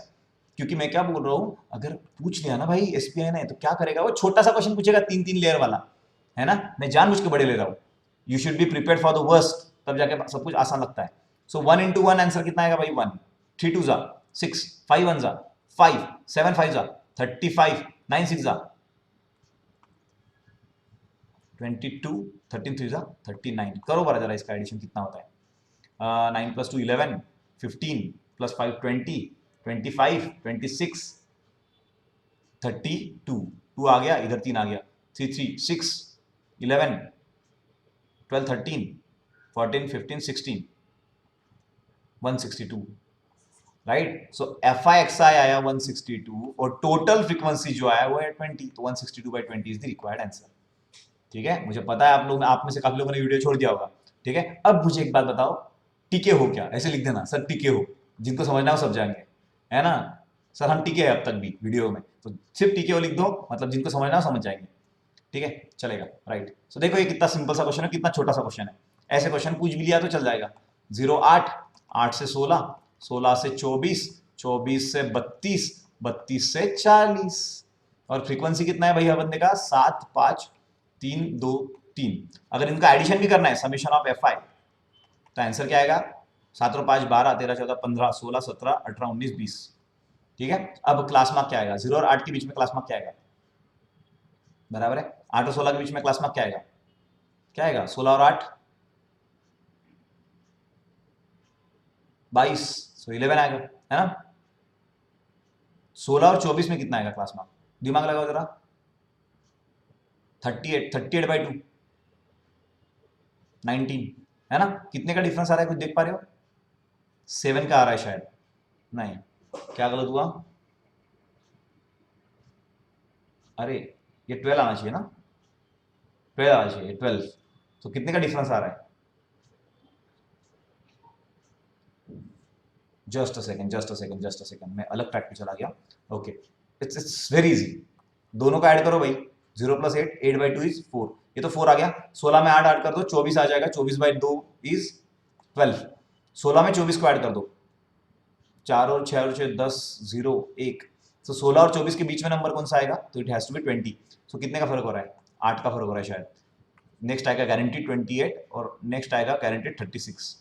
क्योंकि मैं क्या बोल रहा हूं अगर पूछ लिया ना भाई एसबीआई ने तो क्या करेगा, वो छोटा सा क्वेश्चन पूछेगा 3 3 लेयर वाला, है ना, मैं जानबूझ के बड़े ले रहा हूं। You should be prepared for the worst, तब जाके सब कुछ आसान लगता है। सो 1 into 1 आंसर कितना आएगा भाई 1, 3 2 जा 6, 5 1 जा 5, 7 5 जा 35, 9 6 जा 22, 13 3 जा 39। करो बरा जरा इसका एडिशन कितना होता है, 9 प्लस 2 11, 15 प्लस 5 20, 25 26 32, 2 आ गया इधर 3 आ गया, 3 3 6 11 12 13 14 15 16 162, right. So F I X I आया 162 और टोटल फ्रीक्वेंसी जो आया वो है 20, तो 162/20 इज द रिक्वायर्ड आंसर। ठीक है मुझे पता है आप में से काफी लोगों ने वीडियो छोड़ दिया होगा। ठीक है अब मुझे एक बात बताओ, टिके हो क्या, ऐसे लिख देना सर टिके हो, जिनको समझना हो सब जाएंगे, है ना सर हम टिके हैं अब तक भी वीडियो में, तो सिर्फ टिके हो लिख दो मतलब जिनको समझना हो समझ जाएंगे। ठीक है चलेगा राइट। सो देखो ये कितना सिंपल सा क्वेश्चन है, कितना छोटा सा क्वेश्चन है, ऐसे क्वेश्चन पूछ भी लिया तो चल जाएगा। 0 8, 8 से 16, 16 से 24, 24 से 32, 32 से 40, और फ्रीक्वेंसी कितना है भैया बंदे का 7 5 3 2 3। अगर इनका एडिशन भी करना है समेशन ऑफ एफ आई तो आंसर क्या आएगा, 7 और 5 12, 13 14 15 16 17 18 19 20। ठीक है अब क्लास मार्क क्या आएगा, 0 और 8 के बीच में क्लास मार्क क्या आएगा, बराबर है 8 और 16 के बीच में क्लास मार्क क्या आएगा, क्या आएगा 16 और 8 22, सो 11 आएगा, है ना। 16 और 24 में कितना आएगा क्लास मार्क, दिमाग लगाओ जरा, 38, 38/2 19, है ना, कितने का डिफरेंस आ रहा है कुछ देख पा रहे हो, 7 का आ रहा है शायद, नहीं क्या गलत हुआ, अरे ये 12 आना चाहिए ना, 12 आना चाहिए 12, तो कितने का डिफरेंस आ रहा है, just a second just a second just a second, मैं अलग ट्रैक पे चला गया। ओके इट्स वेरी इजी, दोनों का ऐड करो भाई, 0 प्लस 8, 8/2 इज 4, ये तो 4 आ गया, 16 में 8 ऐड कर दो 24 आ जाएगा, 24/2 इज 12, 16 में 24 को ऐड कर दो, 4 और 6 और 6 10 0 1, तो 16 और 24 के बीच में नंबर कौन सा आएगा, तो इट हैज टू बी 20, सो कितने का फर्क हो रहा है, 8 का फर्क हो रहा है शायद, नेक्स्ट आएगा गारंटी 28 और नेक्स्ट आएगा गारंटी 36।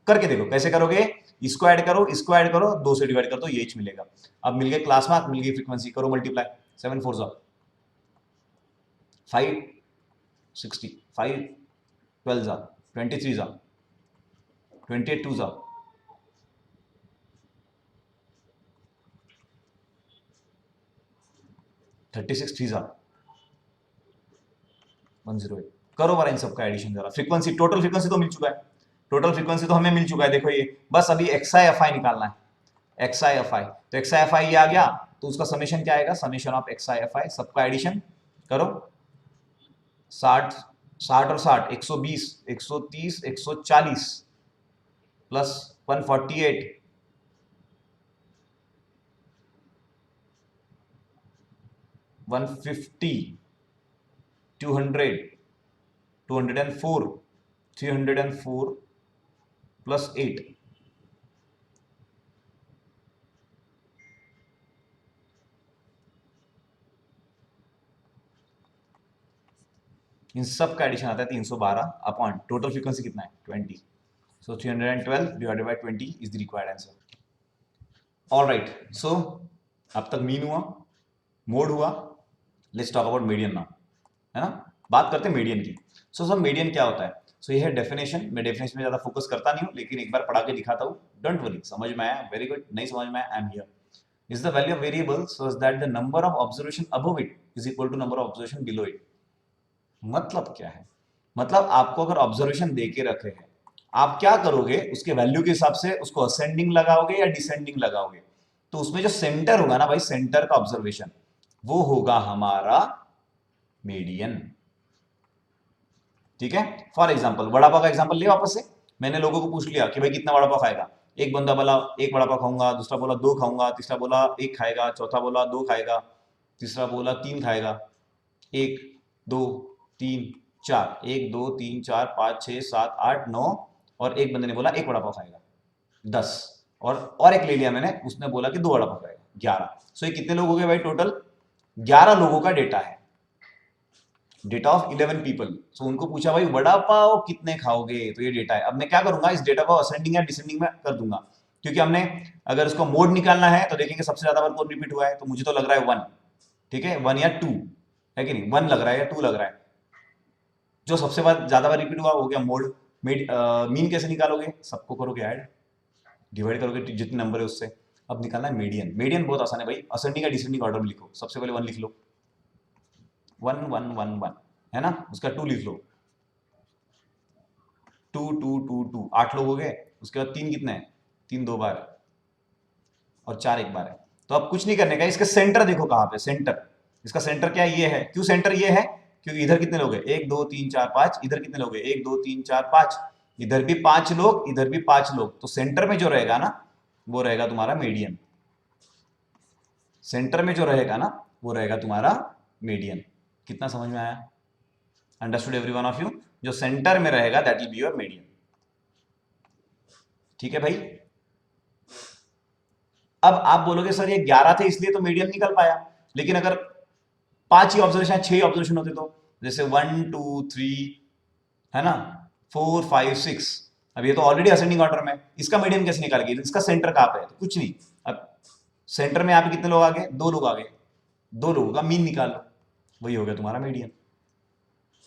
करके देखो कैसे करोगे, इसको ऐड करो 2 से डिवाइड कर दो ये एच मिलेगा। अब मिल गए क्लास मार्क, मिल गई फ्रीक्वेंसी, करो मल्टीप्लाई, 7 4 जा 5 60, 5 12 जा 23 जा 28 2 जा 36 3 जा 108। करो बारा इन सबका एडिशन जरा, फ्रीक्वेंसी टोटल फ्रीक्वेंसी तो मिल चुका है, टोटल फ्रीक्वेंसी तो हमें मिल चुका है, देखो ये बस अभी एक्स आई एफ आई निकालना है, एक्स आई एफ आई, तो एक्स आई एफ आई ये आ गया तो उसका समेशन क्या आएगा, summation of X I F I, सबका एडिशन करो, 60 60 और 60 120 130 140 प्लस 148 150 200 204 304 प्लस 8, इन सब का एडिशन आता है 312 अपॉन टोटल फ्रीक्वेंसी कितना है 20. So 312 divided by 20 is the required answer. Alright, so अब तक मीन हुआ, मोड हुआ. Let's talk about median now, है ना. बात करते हैं मीडियन की. सो सब मीडियन क्या होता है. सो ये है डेफिनेशन. मैं डेफिनेशन में ज्यादा फोकस करता नहीं हूँ, लेकिन एक बार पढ़ा के दिखाता हूँ. डोंट वरी, समझ में आया वेरी गुड, नहीं समझ में आया I am here. Is the value of variable so that the number of observation above it is equal to number of observation below it. मतलब क्या है. मतलब आपको अगर ऑब्जर्वेशन दे के रखे हैं, आप क्या करोगे, उसके वैल्यू के हिसाब से उसको असेंडिंग लगाओगे या डिसेंडिंग लगाओगे. तो उसमें जो सेंटर होगा ना भाई, सेंटर का ऑब्जर्वेशन, वो होगा हमारा मीडियन. ठीक है. फॉर एग्जाम्पल वड़ा पाव का एग्जाम्पल लिया वापस से. मैंने लोगों को पूछ लिया कि भाई कितना वड़ा पाव खाएगा. एक बंदा बोला एक वड़ा पाव खाऊंगा, दूसरा बोला दो खाऊंगा, तीसरा बोला एक खाएगा, चौथा बोला दो खाएगा, तीसरा बोला तीन खाएगा. एक दो तीन चार, एक दो तीन चार पाँच छः सात आठ नौ, और एक बंदे ने बोला एक वड़ा पाव खाएगा, 10. और एक ले लिया मैंने, उसने बोला कि दो वड़ा पाव खाएगा, 11. सो ये कितने लोग हो गए भाई टोटल, 11 लोगों का डेटा है. Data of 11 people. सो उनको पूछा भाई वड़ा पाव कितने खाओगे, तो ये डेटा है. अब मैं क्या करूंगा, इस डेटा को असेंडिंग या डिसेंडिंग में कर दूंगा, क्योंकि हमने अगर उसको मोड निकालना है तो देखेंगे सबसे ज्यादा बार कौन रिपीट हुआ है. तो मुझे तो लग रहा है 1. ठीक है, 1 या 2 है कि नहीं. 1 लग रहा है या 2 लग रहा है. जो सबसे बार ज्यादा बार रिपीट हुआ हो गया मोड. मीन कैसे निकालोगे, सबको करोगे ऐड, डिवाइड करोगे जितने नंबर है उससे. अब निकालना है मीडियन. मीडियन बहुत आसान है भाई, असेंडिंग या डिसेंडिंग ऑर्डर में लिखो. सबसे पहले 1 लिख लो, 1 1 1 1 है ना. उसका 2 लिख लो, 2 2 2 2, 8 लोग हो गए. उसके बाद 3 कितने हैं, 3 2 बार और 4 एक बार है. तो अब कुछ नहीं करने का, इसका सेंटर देखो कहां पे, सेंटर. इसका सेंटर क्या ये है. क्यों सेंटर ये है, क्योंकि इधर कितने लोग हैं, 1 2 3 4 5. इधर कितने लोग हैं, 1 2 3 4 5. इधर भी 5 लोग, इधर भी 5 लोग. तो सेंटर में जो रहेगा ना, वो रहेगा तुम्हारा मीडियन. सेंटर में जो रहेगा ना, वो रहेगा तुम्हारा मीडियन. कितना समझ में आया, understood every one of you. जो सेंटर में रहेगा that will be your median. ठीक है भाई. अब आप बोलोगे सर ये 11 थे इसलिए तो मीडियन निकल पाया, लेकिन अगर 5 ही ऑब्जर्वेशन, 6 ऑब्जर्वेशन होते तो, जैसे 1 2 3 है ना, 4 5 6. अब ये तो ऑलरेडी असेंडिंग ऑर्डर में, इसका मीडियन कैसे निकालेंगे, इसका सेंटर कहां पे है, तो कुछ नहीं. अब सेंटर में यहाँ पे कितने लोग आ गए, 2 लोग आ गए. 2 लोगों का मीन निकाल लो, वही हो गया तुम्हारा मीडियन.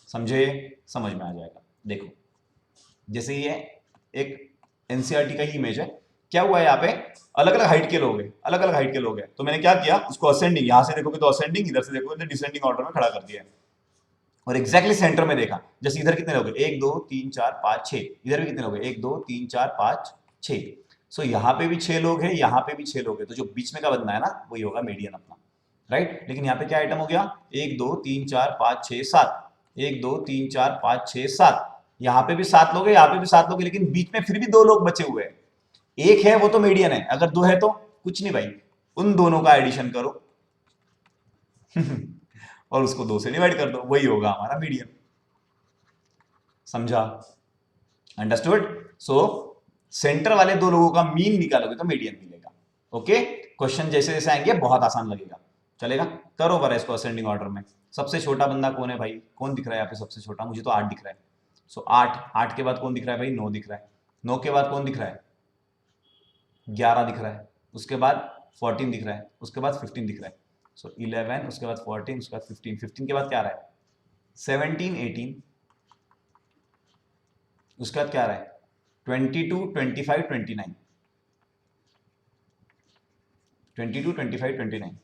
समझे, समझ में आ जाएगा. देखो जैसे ये एक एनसीईआरटी का ही इमेज है. क्या हुआ है, यहाँ पे अलग अलग हाइट के लोग हैं, अलग अलग हाइट के लोग हैं. तो मैंने क्या किया, उसको असेंडिंग, यहां से देखोगे तो असेंडिंग, इधर से देखोगे तो डिसेंडिंग ऑर्डर में खड़ा कर दिया. और एग्जैक्टली सेंटर में देखा, जैसे इधर कितने लोग हैं, 1 2 3 4 5 6. इधर भी कितने लोग हैं, 1 2 3 4 5 6. सो यहाँ पे भी 6 लोग हैं, यहाँ पे भी 6 लोग हैं. तो जो बीच में का बंदा है ना, वही होगा मीडियन अपना, राइट. लेकिन यहाँ पे क्या आइटम हो गया, 1 2 3 4 5 6 7. 1 2 3 4 5 6 7. यहाँ पे भी 7 लोग हैं, यहाँ पे भी 7 लोग हैं, लेकिन बीच में फिर भी 2 लोग बचे हुए हैं. एक है वो तो मीडियन है, अगर 2 है तो कुछ नहीं भाई, उन दोनों का एडिशन करो और उसको 2 से डिवाइड कर दो, वही होगा हमारा मीडियन. समझा, अंडरस्टूड. सो सेंटर वाले 2 लोगों का मीन निकालोगे तो मीडियन मिलेगा. ओके, क्वेश्चन जैसे जैसे आएंगे बहुत आसान लगेगा. चलेगा, करो बार इसको असेंडिंग ऑर्डर में. सबसे छोटा बंदा कौन है भाई, कौन दिख रहा है यहाँ पे सबसे छोटा, मुझे तो 8 दिख रहा है. सो 8 के बाद कौन दिख रहा है भाई, 9 दिख रहा है. 9 के बाद कौन दिख रहा है, 11 दिख रहा है. उसके बाद 14 दिख रहा है. उसके बाद 15 दिख रहा है. सो 11, उसके बाद 14, उसके बाद 15. 15 के बाद क्या आ रहा है, 17 18. उसके बाद क्या आ रहा है, 22 25 29. 22 25 29.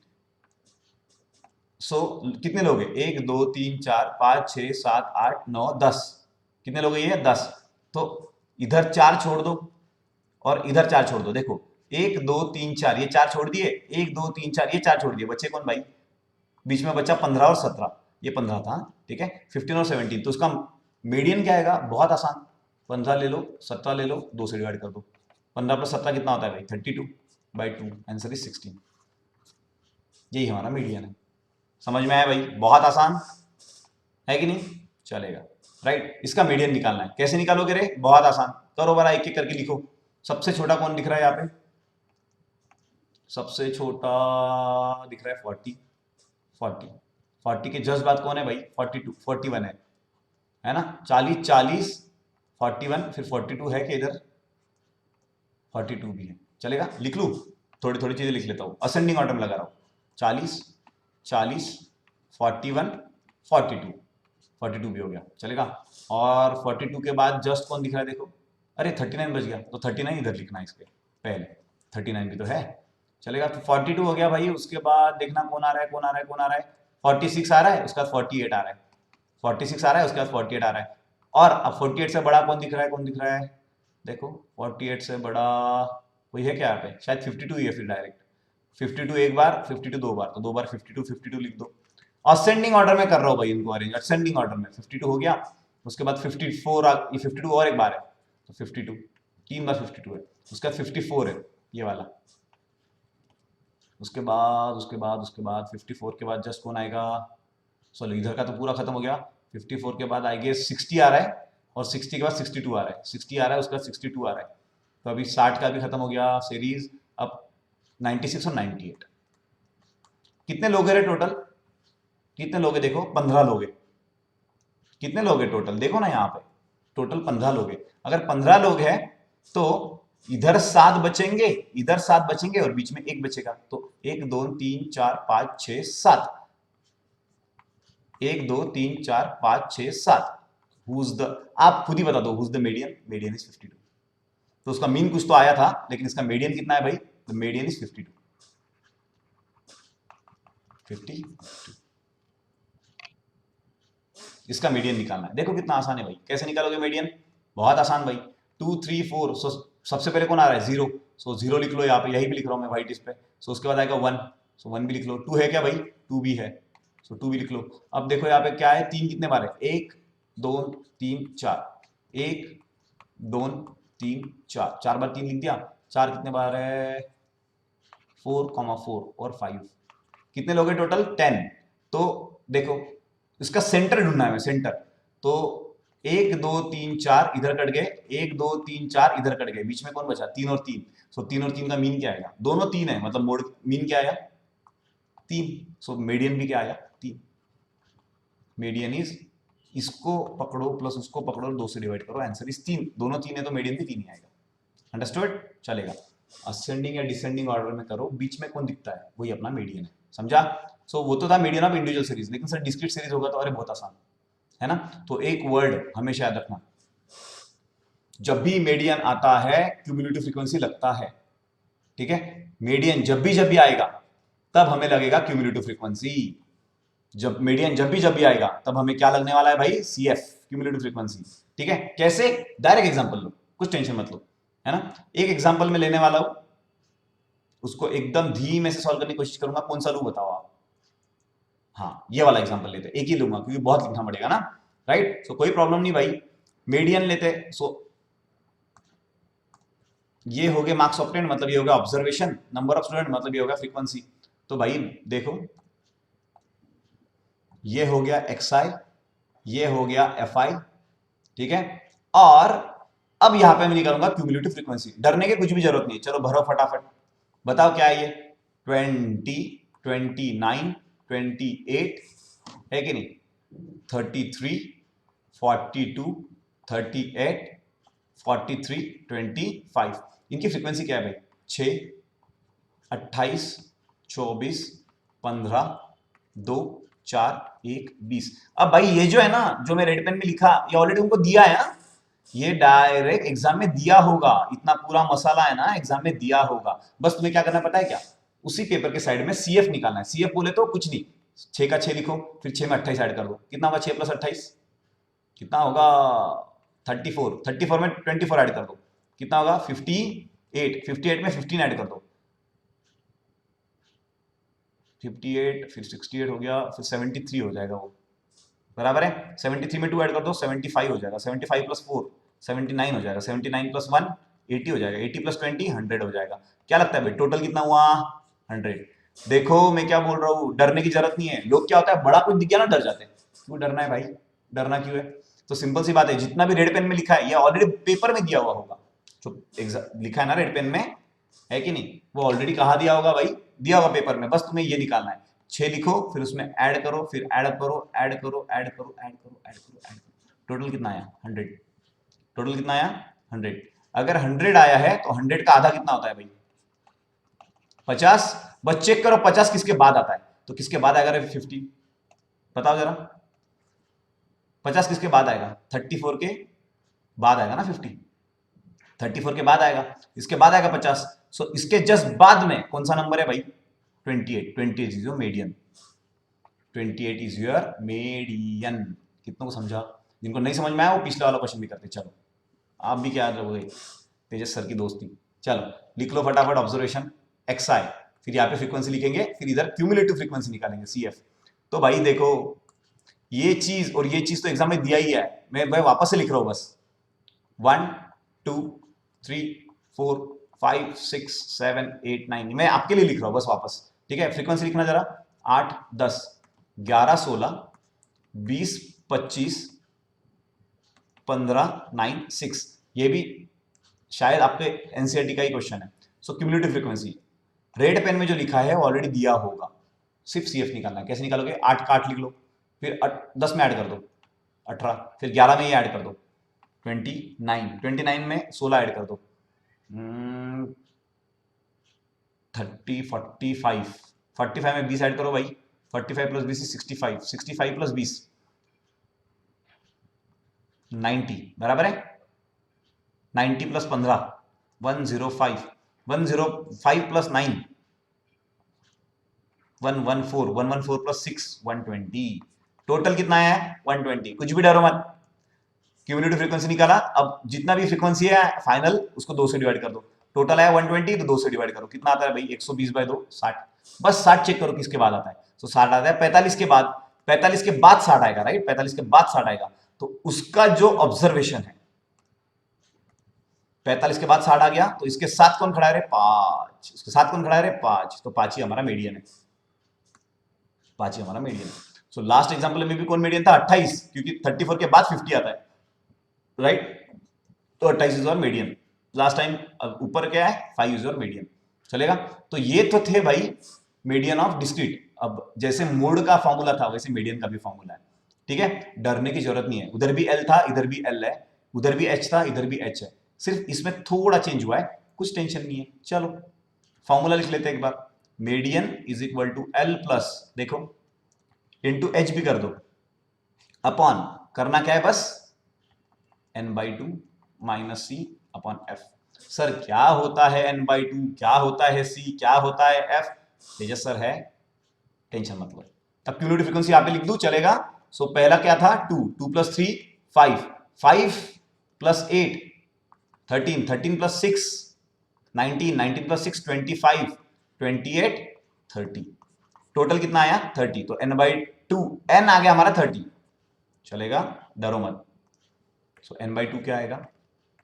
सो कितने लोग हैं, 1 2 3 4 5 6 7 8 9 10. कितने लोग हैं ये, 10. तो इधर 4 छोड़ दो और इधर 4 छोड़ दो. देखो 1 2 3 4, ये 4 छोड़ दिए, 1 2 3 4, ये 4 छोड़ दिए, बच्चे कौन भाई, बीच में बच्चा 15 और 17. ये 15 था, ठीक है. 15 और 17, तो उसका मीडियन क्या आएगा, बहुत आसान. 15 ले लो, 17 ले लो, 2 से डिवाइड कर दो. 15 प्लस 17 कितना होता है भाई, 32/2. Answer is 16. यही हमारा मीडियन है. समझ में आया भाई, बहुत आसान है कि नहीं, चलेगा. राइट। इसका मीडियन निकालना है, कैसे निकालोगे रे? बहुत आसान, करो बड़ा, एक एक करके लिखो। सबसे छोटा कौन दिख रहा है यहाँ पे? सबसे छोटा दिख रहा है 40। 40 40 के जस्ट बाद कौन है भाई? 42 41 है ना? 40 40 41, फिर 42 है कि इधर 42 भी है, चलेगा? लिख लूँ? थोड़ी थोड़ी चीजें लिख लेता हूँ, असेंडिंग ऑर्डर में लगा रहा हूँ। 40 40 41 42, 42 भी हो गया, चलेगा? और 42 के बाद जस्ट कौन दिख रहा है देखो? अरे 39 बच गया, तो 39 इधर लिखना है इसके पहले, 39 भी तो है, चलेगा? तो 42 हो गया भाई। उसके बाद देखना कौन आ रहा है, कौन आ रहा है, कौन आ रहा है? 46 आ रहा है, उसके बाद 48 आ रहा है, 46 आ रहा है, उसके बाद 48 आ रहा है। और अब 48 से बड़ा कौन दिख रहा है, कौन दिख रहा है? देखो 48 से बड़ा कोई है क्या यहाँ पे? शायद 52 ही है फिर डायरेक्ट। 52 एक बार, 52 दो बार, तो दो बार 52 52 लिख दो। असेंडिंग ऑर्डर में कर रहा हूँ भाई इनको अरेंज, असेंडिंग ऑर्डर में। 52 हो गया, उसके बाद 54 ये 52 और एक बार है, तो 52 तीन बार 52 है, उसके बाद 54 है ये वाला। उसके बाद 54 के बाद जस्ट कौन आएगा? सॉरी इधर का तो पूरा खत्म हो गया। 54 के बाद आएगा 60 आ रहा है, और 60 के बाद 62 आ रहा है, 60 आ रहा है, उसके बाद 62 आ रहा है। तो अभी 60 का भी खत्म हो गया सीरीज। अब 96 और 98 कितने लोग हैं टोटल? कितने लोग हैं देखो? 15 लोग हैं। कितने लोग हैं टोटल देखो ना यहाँ पे, टोटल 15 लोग हैं। अगर 15 लोग हैं तो इधर 7 बचेंगे, इधर 7 बचेंगे, और बीच में एक बचेगा। तो 1 2 3 4 5 6 7, 1 2 3 4 5 6 7। हुज द, आप खुद ही बता दो who's the median? Median is 52। तो उसका मीन कुछ तो आया था, लेकिन इसका मीडियन कितना है भाई? The median is 52। 52 इसका मीडियन निकालना है। देखो कितना आसान है भाई, कैसे निकालोगे मीडियन? बहुत आसान भाई। 2 3 4, सो सबसे पहले कौन आ रहा है? 0, सो 0 लिख लो यहाँ पे, यही भी लिख रहा हूँ मैं व्हाइट इस पे। सो उसके बाद आएगा 1, सो 1 भी लिख लो। 2 है क्या भाई? 2 भी है, सो 2 भी लिख लो। अब देखो यहाँ पे क्या है, 3 कितने बार है? 1 2 3 4, 1 2 3 4, 4 बार 3 लिख दिया। 4 कितने बार है? 4 4 और 5, कितने लोग हैं टोटल? 10। तो देखो इसका सेंटर ढूंढना है मैं, सेंटर। तो 1 2 3 4 इधर कट गए, 1 2 3 4 इधर कट गए, बीच में कौन बचा? 3 और 3। सो 3 और 3 का मीन क्या आएगा? दोनों 3 है, मतलब मोड मीन क्या आया? 3। सो मीडियन भी क्या आया? 3। मीडियन इज, इसको पकड़ो प्लस उसको पकड़ो, 2 से डिवाइड करो, आंसर इज 3। दोनों 3 है तो मीडियन भी 3 ही आएगा। अंडरस्टूड? चलेगा। असेंडिंग या डिसेंडिंग ऑर्डर में करो, बीच में कौन दिखता है वही अपना मीडियन है, समझा? सो वो तो था मीडियन ऑफ इंडिविजुअल सीरीज, लेकिन सर डिस्क्रीट सीरीज होगा तो अरे बहुत आसान है ना। तो एक वर्ड हमेशा याद रखना, जब भी मीडियन आता है क्यूमुलेटिव फ्रीक्वेंसी लगता है, ठीक है? मीडियन जब भी आएगा तब हमें लगेगा क्यूमुलेटिव फ्रीक्वेंसी। जब मीडियन जब भी आएगा तब हमें क्या लगने वाला है भाई? CF, cumulative frequency. ठीक है? कैसे? डायरेक्ट एग्जांपल लो, कुछ टेंशन मत लो, है ना? एक एग्जांपल में लेने वाला हूं, उसको एकदम धीमे से सॉल्व करने की कोशिश करूंगा। कौन सा लू बताओ आप? हाँ, ये वाला एग्जांपल लेते, एक ही लूंगा क्योंकि बहुत लिखना पड़ेगा ना, राइट? सो कोई प्रॉब्लम नहीं भाई, मीडियन लेते। सो ये हो गया मार्क्स ऑब्टेन्ड, मतलब ये हो गया ऑब्जर्वेशन। नंबर ऑफ स्टूडेंट मतलब ये हो गया फ्रीक्वेंसी। तो भाई देखो, ये हो गया xi, ये हो गया fi, ठीक है? और अब यहां पे मैं निकालूंगा क्यूमुलेटिव फ्रीक्वेंसी। डरने की कुछ भी जरूरत नहीं, चलो भरो फटाफट। बताओ क्या है ये? 20 29 28 है कि नहीं? 33 42 38 43 25। इनकी फ्रीक्वेंसी क्या है भाई? 6 28 24 15 2 4 1 20। अब भाई ये जो है ना, जो मैं रेड पेन में लिखा, ये ऑलरेडी उनको दिया है ना, ये डायरेक्ट एग्जाम में दिया होगा। इतना पूरा मसाला है ना, एग्जाम में दिया होगा। बस तुम्हें क्या करना पता है क्या? उसी पेपर के साइड में सीएफ निकालना है। सीएफ बोले तो कुछ नहीं, 6 का 6 लिखो, फिर 6 में 28 ऐड कर दो। कितना होगा? 6 प्लस 28 कितना होगा? 34। 34 में 24 ऐड कर दो, कितना होगा? 58। 58 में 15 ऐड कर दो, 58, फिर 68 हो गया, फिर 73 हो जाएगा वो, बराबर है? 73 में 2 ऐड कर दो, 75 हो जाएगा। 75 प्लस 4 79 हो जाएगा। 79 प्लस 1 80 हो जाएगा। 80 प्लस 20 100 हो जाएगा। क्या लगता है भाई टोटल कितना हुआ? 100। देखो मैं क्या बोल रहा हूँ, डरने की जरूरत नहीं है। लोग क्या होता है, बड़ा कुछ दिख गया ना डर जाते हैं। क्यों डरना है भाई? डरना क्यों है? तो सिंपल सी बात है, जितना भी रेड पेन में लिखा है ये ऑलरेडी पेपर में दिया हुआ होगा। जो लिखा है ना रेड पेन में, है कि नहीं, वो ऑलरेडी कहाँ दिया होगा भाई, दिया होगा पेपर में, बस तुम्हें ये निकालना है। 6 लिखो, फिर उसमें ऐड करो, फिर ऐड करो, ऐड करो, ऐड करो, ऐड करो, ऐड करो, ऐड करो, टोटल कितना आया 100। टोटल कितना आया 100। अगर 100 आया है तो 100 का आधा कितना होता है भाई 50। बस चेक करो 50 किसके बाद आता है, तो किसके बाद आएगा 50, बताओ जरा 50 किसके बाद आएगा, 34 के बाद आएगा ना 50, 34 के बाद आएगा, इसके बाद आएगा 50। सो इसके जस्ट बाद में कौन सा नंबर है भाई 28। 28 is your median, 28 is your median. कितनों को समझा, जिनको नहीं समझ में आया वो पिछले वाला क्वेश्चन भी करते। चलो आप भी क्या रहोगे, तेजस सर की दोस्ती। चलो लिख लो फटाफट ऑब्जर्वेशन XI, फिर यहाँ पे फ्रीक्वेंसी लिखेंगे, फिर इधर क्यूमुलेटिव फ्रीक्वेंसी निकालेंगे CF। तो भाई देखो ये चीज और ये चीज तो एग्जाम में दिया ही है, मैं वापस से लिख रहा हूं बस। 1 2 3 4 5 6 7 8 9, मैं आपके लिए लिख रहा हूं बस वापस, ठीक है। फ्रीक्वेंसी लिखना जरा, 8 10 11 16 20 25 15 9 6, ये भी शायद आपके एनसीईआरटी का ही क्वेश्चन है। सो क्यूमुलेटिव फ्रीक्वेंसी रेड पेन में जो लिखा है ऑलरेडी दिया होगा, सिर्फ CF निकालना है। कैसे निकालोगे, 8 का 8 लिख लो, फिर 10 में ऐड कर दो 18, फिर 11 में ये ऐड कर दो 29, 29 में 16 ऐड कर दो 30 45, 45 में 20 ऐड करो भाई, 45 प्लस 20 65, 65 प्लस 20 90 बराबर है। 90 प्लस 15 105, 105 प्लस 9 114, 114 प्लस 6 120। टोटल कितना है 120। कुछ भी डरो मत, क्यूमुलेटिव फ्रीक्वेंसी निकाला, अब जितना भी फ्रीक्वेंसी है फाइनल उसको 2 से डिवाइड कर दो। टोटल है 120, तो 2 से डिवाइड करो, कितना आता है भाई 120/2 60। बस 60 चेक करो किसके बाद आता है, तो 60 आता है 45 के बाद, 45 के बाद 60 आएगा, राइट, 45 के बाद 60 आएगा। तो उसका जो ऑब्जर्वेशन है 45 के बाद 60 आ गया, तो इसके साथ कौन खड़ा है रे 5, इसके साथ कौन खड़ा है रे 5, तो 5 ही हमारा मीडियन है, 5 ही हमारा मीडियन है। सो लास्ट एग्जांपल में भी कौन मीडियन था 28, क्योंकि 34 के बाद 50 आता है, राइट, तो 28 इज और मीडियन। लास्ट टाइम ऊपर क्या है 5 इज और मीडियन, चलेगा। तो ये तो थे भाई मीडियन ऑफ डिस्क्रीट। अब जैसे मोड का फॉर्मूला था वैसे मीडियन का भी फॉर्मूला है, ठीक है, डरने की जरूरत नहीं है। उधर भी L था, इधर भी L है, उधर भी H था, इधर भी H है, सिर्फ इसमें थोड़ा चेंज हुआ है, कुछ टेंशन नहीं है। चलो फॉर्मूला लिख लेते हैं एक बार, median is equal to L plus, देखो इंटू H भी कर दो, अपॉन करना क्या है बस n/2 minus C upon F। Sir क्या होता है n/2, क्या होता है C, क्या होता है F, तेजस सर है, टेंशन मत लो। अब क्यूमुलेटिव फ्रीक्वेंसी यहाँ पे लिख दूं चलेगा। सो पहला क्या था 2, 2 plus 3 5, 5 plus 8 13, 13 plus 6 19, 19 plus 6 25, 28 30। Total कितना आया 30, तो n/2 n आ गया हमारा 30, चलेगा डरो मत। सो n/2 क्या आएगा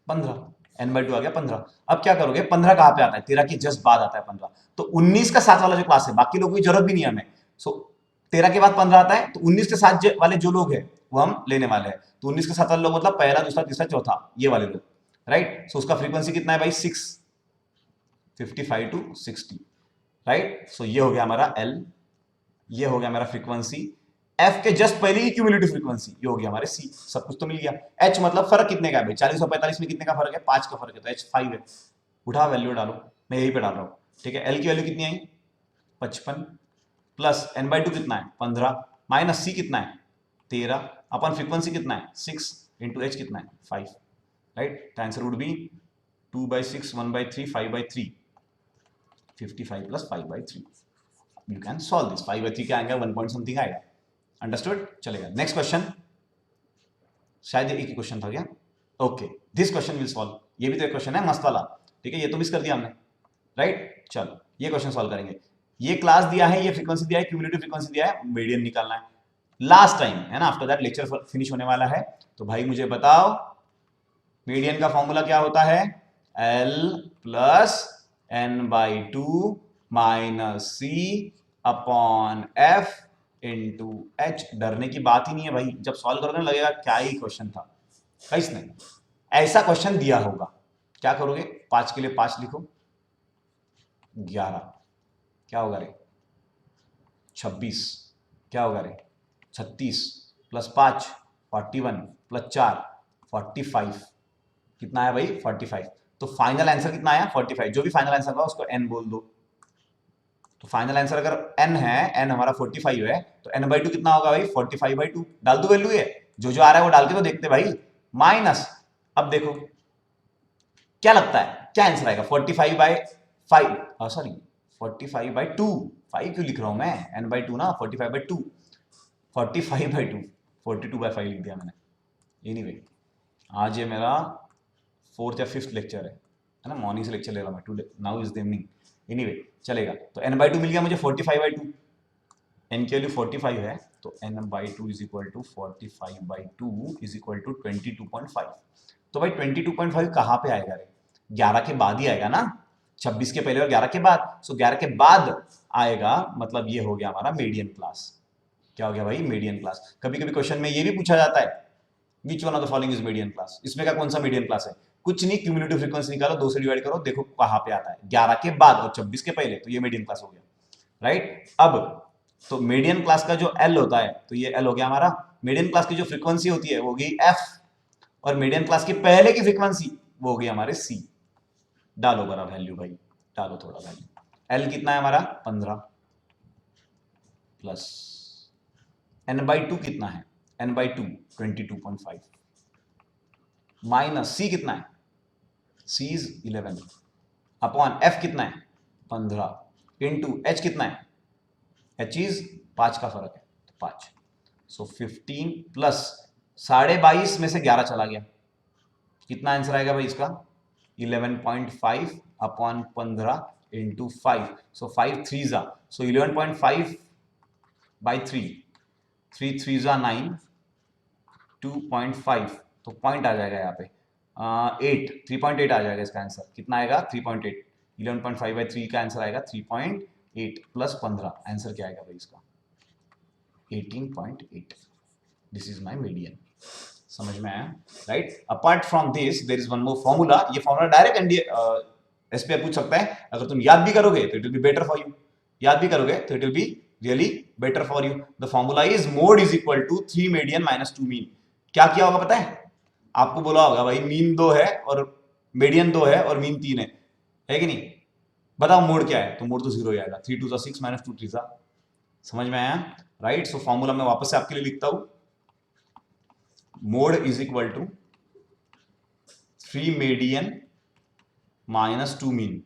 15, n/2 आ गया 15। अब क्या करोगे 15 कहां पे आता है, 13 के जस्ट बाद आता है 15, तो 19 का साथ वाला जो क्लास है, बाकी लोगों की जरूरत भी नहीं है हमें। सो 13 के बाद 15 आता है, तो 19 के साथ वाले जो लोग हैं वो हम लेने वाले हैं। तो 19 के साथ वाले लोग मतलब पहला दूसरा तीसरा चौथा, ये वाले लोग, राइट। सो उसका फ्रीक्वेंसी कितना है भाई 6, 55 to 60, राइट। सो ये हो गया हमारा L, ये हो गया हमारा फ्रीक्वेंसी। F के जस्ट पहले ही क्यूमुलेटिव फ्रीक्वेंसी, ये हो गया हमारे C। सब कुछ तो मिल गया। H मतलब फर्क कितने का है भाई, 40 और 45 में कितने का फर्क है, 5 का फर्क है, तो H 5 है। उठा वैल्यू डालो, मैं यही पे डाल रहा हूँ, ठीक है। L की वैल्यू कितनी आई 55, प्लस n/2 कितना है 15, माइनस C कितना है 13, अपन फ्रीक्वेंसी कितना है 6, इंटू H कितना है 5, right. Answer would B 2/6 1/3 5/3, 55 plus 5/3। You can solve this, 5/3 क्या आएगा 1 पॉइंट समथिंग आएगा, अंडरस्टूड, चलेगा। नेक्स्ट क्वेश्चन, शायद एक ही क्वेश्चन था क्या, okay, this question will solve. ये भी तो एक क्वेश्चन है मस्त वाला, ठीक है, ये तो मिस कर दिया हमने, राइट। चलो ये क्वेश्चन सॉल्व करेंगे। ये क्लास दिया है, ये फ्रीक्वेंसी दिया है, क्यूमुलेटिव फ्रीक्वेंसी दिया है, मीडियन निकालना है लास्ट टाइम, है ना। आफ्टर दैट लेक्चर फिनिश होने वाला है, तो भाई मुझे बताओ मीडियन का फॉर्मूला क्या होता है, L plus n/2 minus C upon F into H. डरने की बात ही नहीं है भाई, जब सॉल्व करोगे लगेगा क्या ही क्वेश्चन था। कहीं नहीं, ऐसा क्वेश्चन दिया होगा, क्या करोगे, 5 के लिए 5 लिखो, 11 क्या होगा रे, 26 क्या होगा रे, 36 प्लस 5 41 प्लस 4 45, कितना है भाई 45। तो फाइनल आंसर कितना आया 45। जो भी फाइनल आंसर होगा उसको n बोल दो। तो फाइनल आंसर अगर n है, n हमारा 45 है, तो n/2 कितना होगा भाई 45/2। डाल दो वैल्यू, है जो जो आ रहा है वो डाल के तो देखते भाई। माइनस, अब देखो क्या लगता है क्या आंसर आएगा, 45/5, सॉरी 45/2, 5 क्यों लिख रहा हूं मैं, n/2 ना, 45/2, 45/2, 42/5 लिख दिया मैंने। एनीवे आज ये मेरा 4th या 5th लेक्चर है ना, मॉर्निंग से लेक्चर ले रहा हूँ मैं, today now is the evening. Anyway चलेगा, तो n/2 मिल गया मुझे 45/2, n की वैल्यू 45 है, तो n/2 is equal to 45/2 is equal to 22.5। तो भाई 22.5 कहाँ पे आएगा रे, 11 के बाद ही आएगा ना, 26 के पहले और 11 के बाद। सो 11 के बाद आएगा, मतलब ये हो गया हमारा मीडियन क्लास। क्या हो गया भाई, मीडियन क्लास। कभी कभी क्वेश्चन में ये भी पूछा जाता है, which one of the following is median class, इसमें का कौन सा मीडियन क्लास है, कुछ नहीं, क्यूमुलेटिव फ्रीक्वेंसी निकालो, 2 से डिवाइड करो, देखो कहां पे आता है, 11 के बाद और 26 के पहले, तो ये मीडियन क्लास हो गया, राइट। अब तो मीडियन क्लास का जो एल होता है, तो ये एल हो गया हमारा। मीडियन क्लास की जो फ्रीक्वेंसी होती है वो होगी एफ, और मीडियन क्लास के पहले की फ्रीक्वेंसी वो होगी हमारे सी। डालो बड़ा वैल्यू भाई, डालो थोड़ा वैल्यू। एल कितना है हमारा 15, प्लस n/2 कितना है, n/2 22.5, माइनस सी कितना है, सी इज 11, अपॉन एफ कितना है 15, इंटू एच कितना है, एच इज 5 का फर्क है तो 5। सो 15 प्लस 22.5 में से 11 चला गया, कितना आंसर आएगा भाई इसका 11.5 अपॉन 15 इंटू 5। सो 5 3 जा, सो 11.5 बाई 3, 3 3 जा 9, 2.5, तो पॉइंट आ जाएगा यहाँ पे 8, 3.8 आ जाएगा इसका आंसर। कितना आएगा 3.8, 11.5/3 का आंसर आएगा 3.8 प्लस 15, आंसर क्या आएगा भाई इसका 18.8। This is my median. समझ में आया, right. Apart from this there is one more formula. ये फॉर्मूला डायरेक्ट एसपीआई पूछ सकता है, अगर तुम याद भी करोगे तो it will be better for you, याद भी करोगे तो it will be really better for you. The formula is mode is equal to 3 median minus 2 mean. क्या किया होगा पता है आपको, बोला होगा भाई मीन 2 है और मीडियन 2 है और मीन 3 है कि नहीं, बताओ मोड क्या है, तो मोड तो 0 ही आएगा, 3 2 6 माइनस 2 3। समझ में आया, राइट। सो फॉर्मूला मैं वापस से आपके लिए लिखता हूं, mode is equal to 3 median minus 2 mean,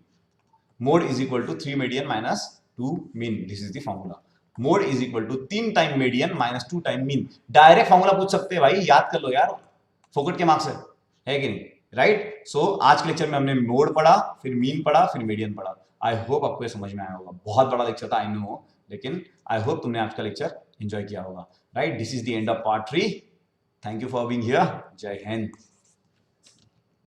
mode is equal to 3 median minus 2 mean, this is the formula. Mode is equal to 3 time median minus 2 time mean. Direct formula पूछ सकते हैं भाई, याद कर लो यार, फोकट के मार्क्स है कि नहीं, राइट। सो आज के लेक्चर में हमने मोड पढ़ा, फिर मीन पढ़ा, फिर मीडियन पढ़ा। आई होप आपको ये समझ में आया होगा, बहुत बड़ा लेक्चर था आई नो, लेकिन आई होप तुमने आज का लेक्चर एंजॉय किया होगा, right. This is the end of part 3। Thank you for being here, जय हिंद।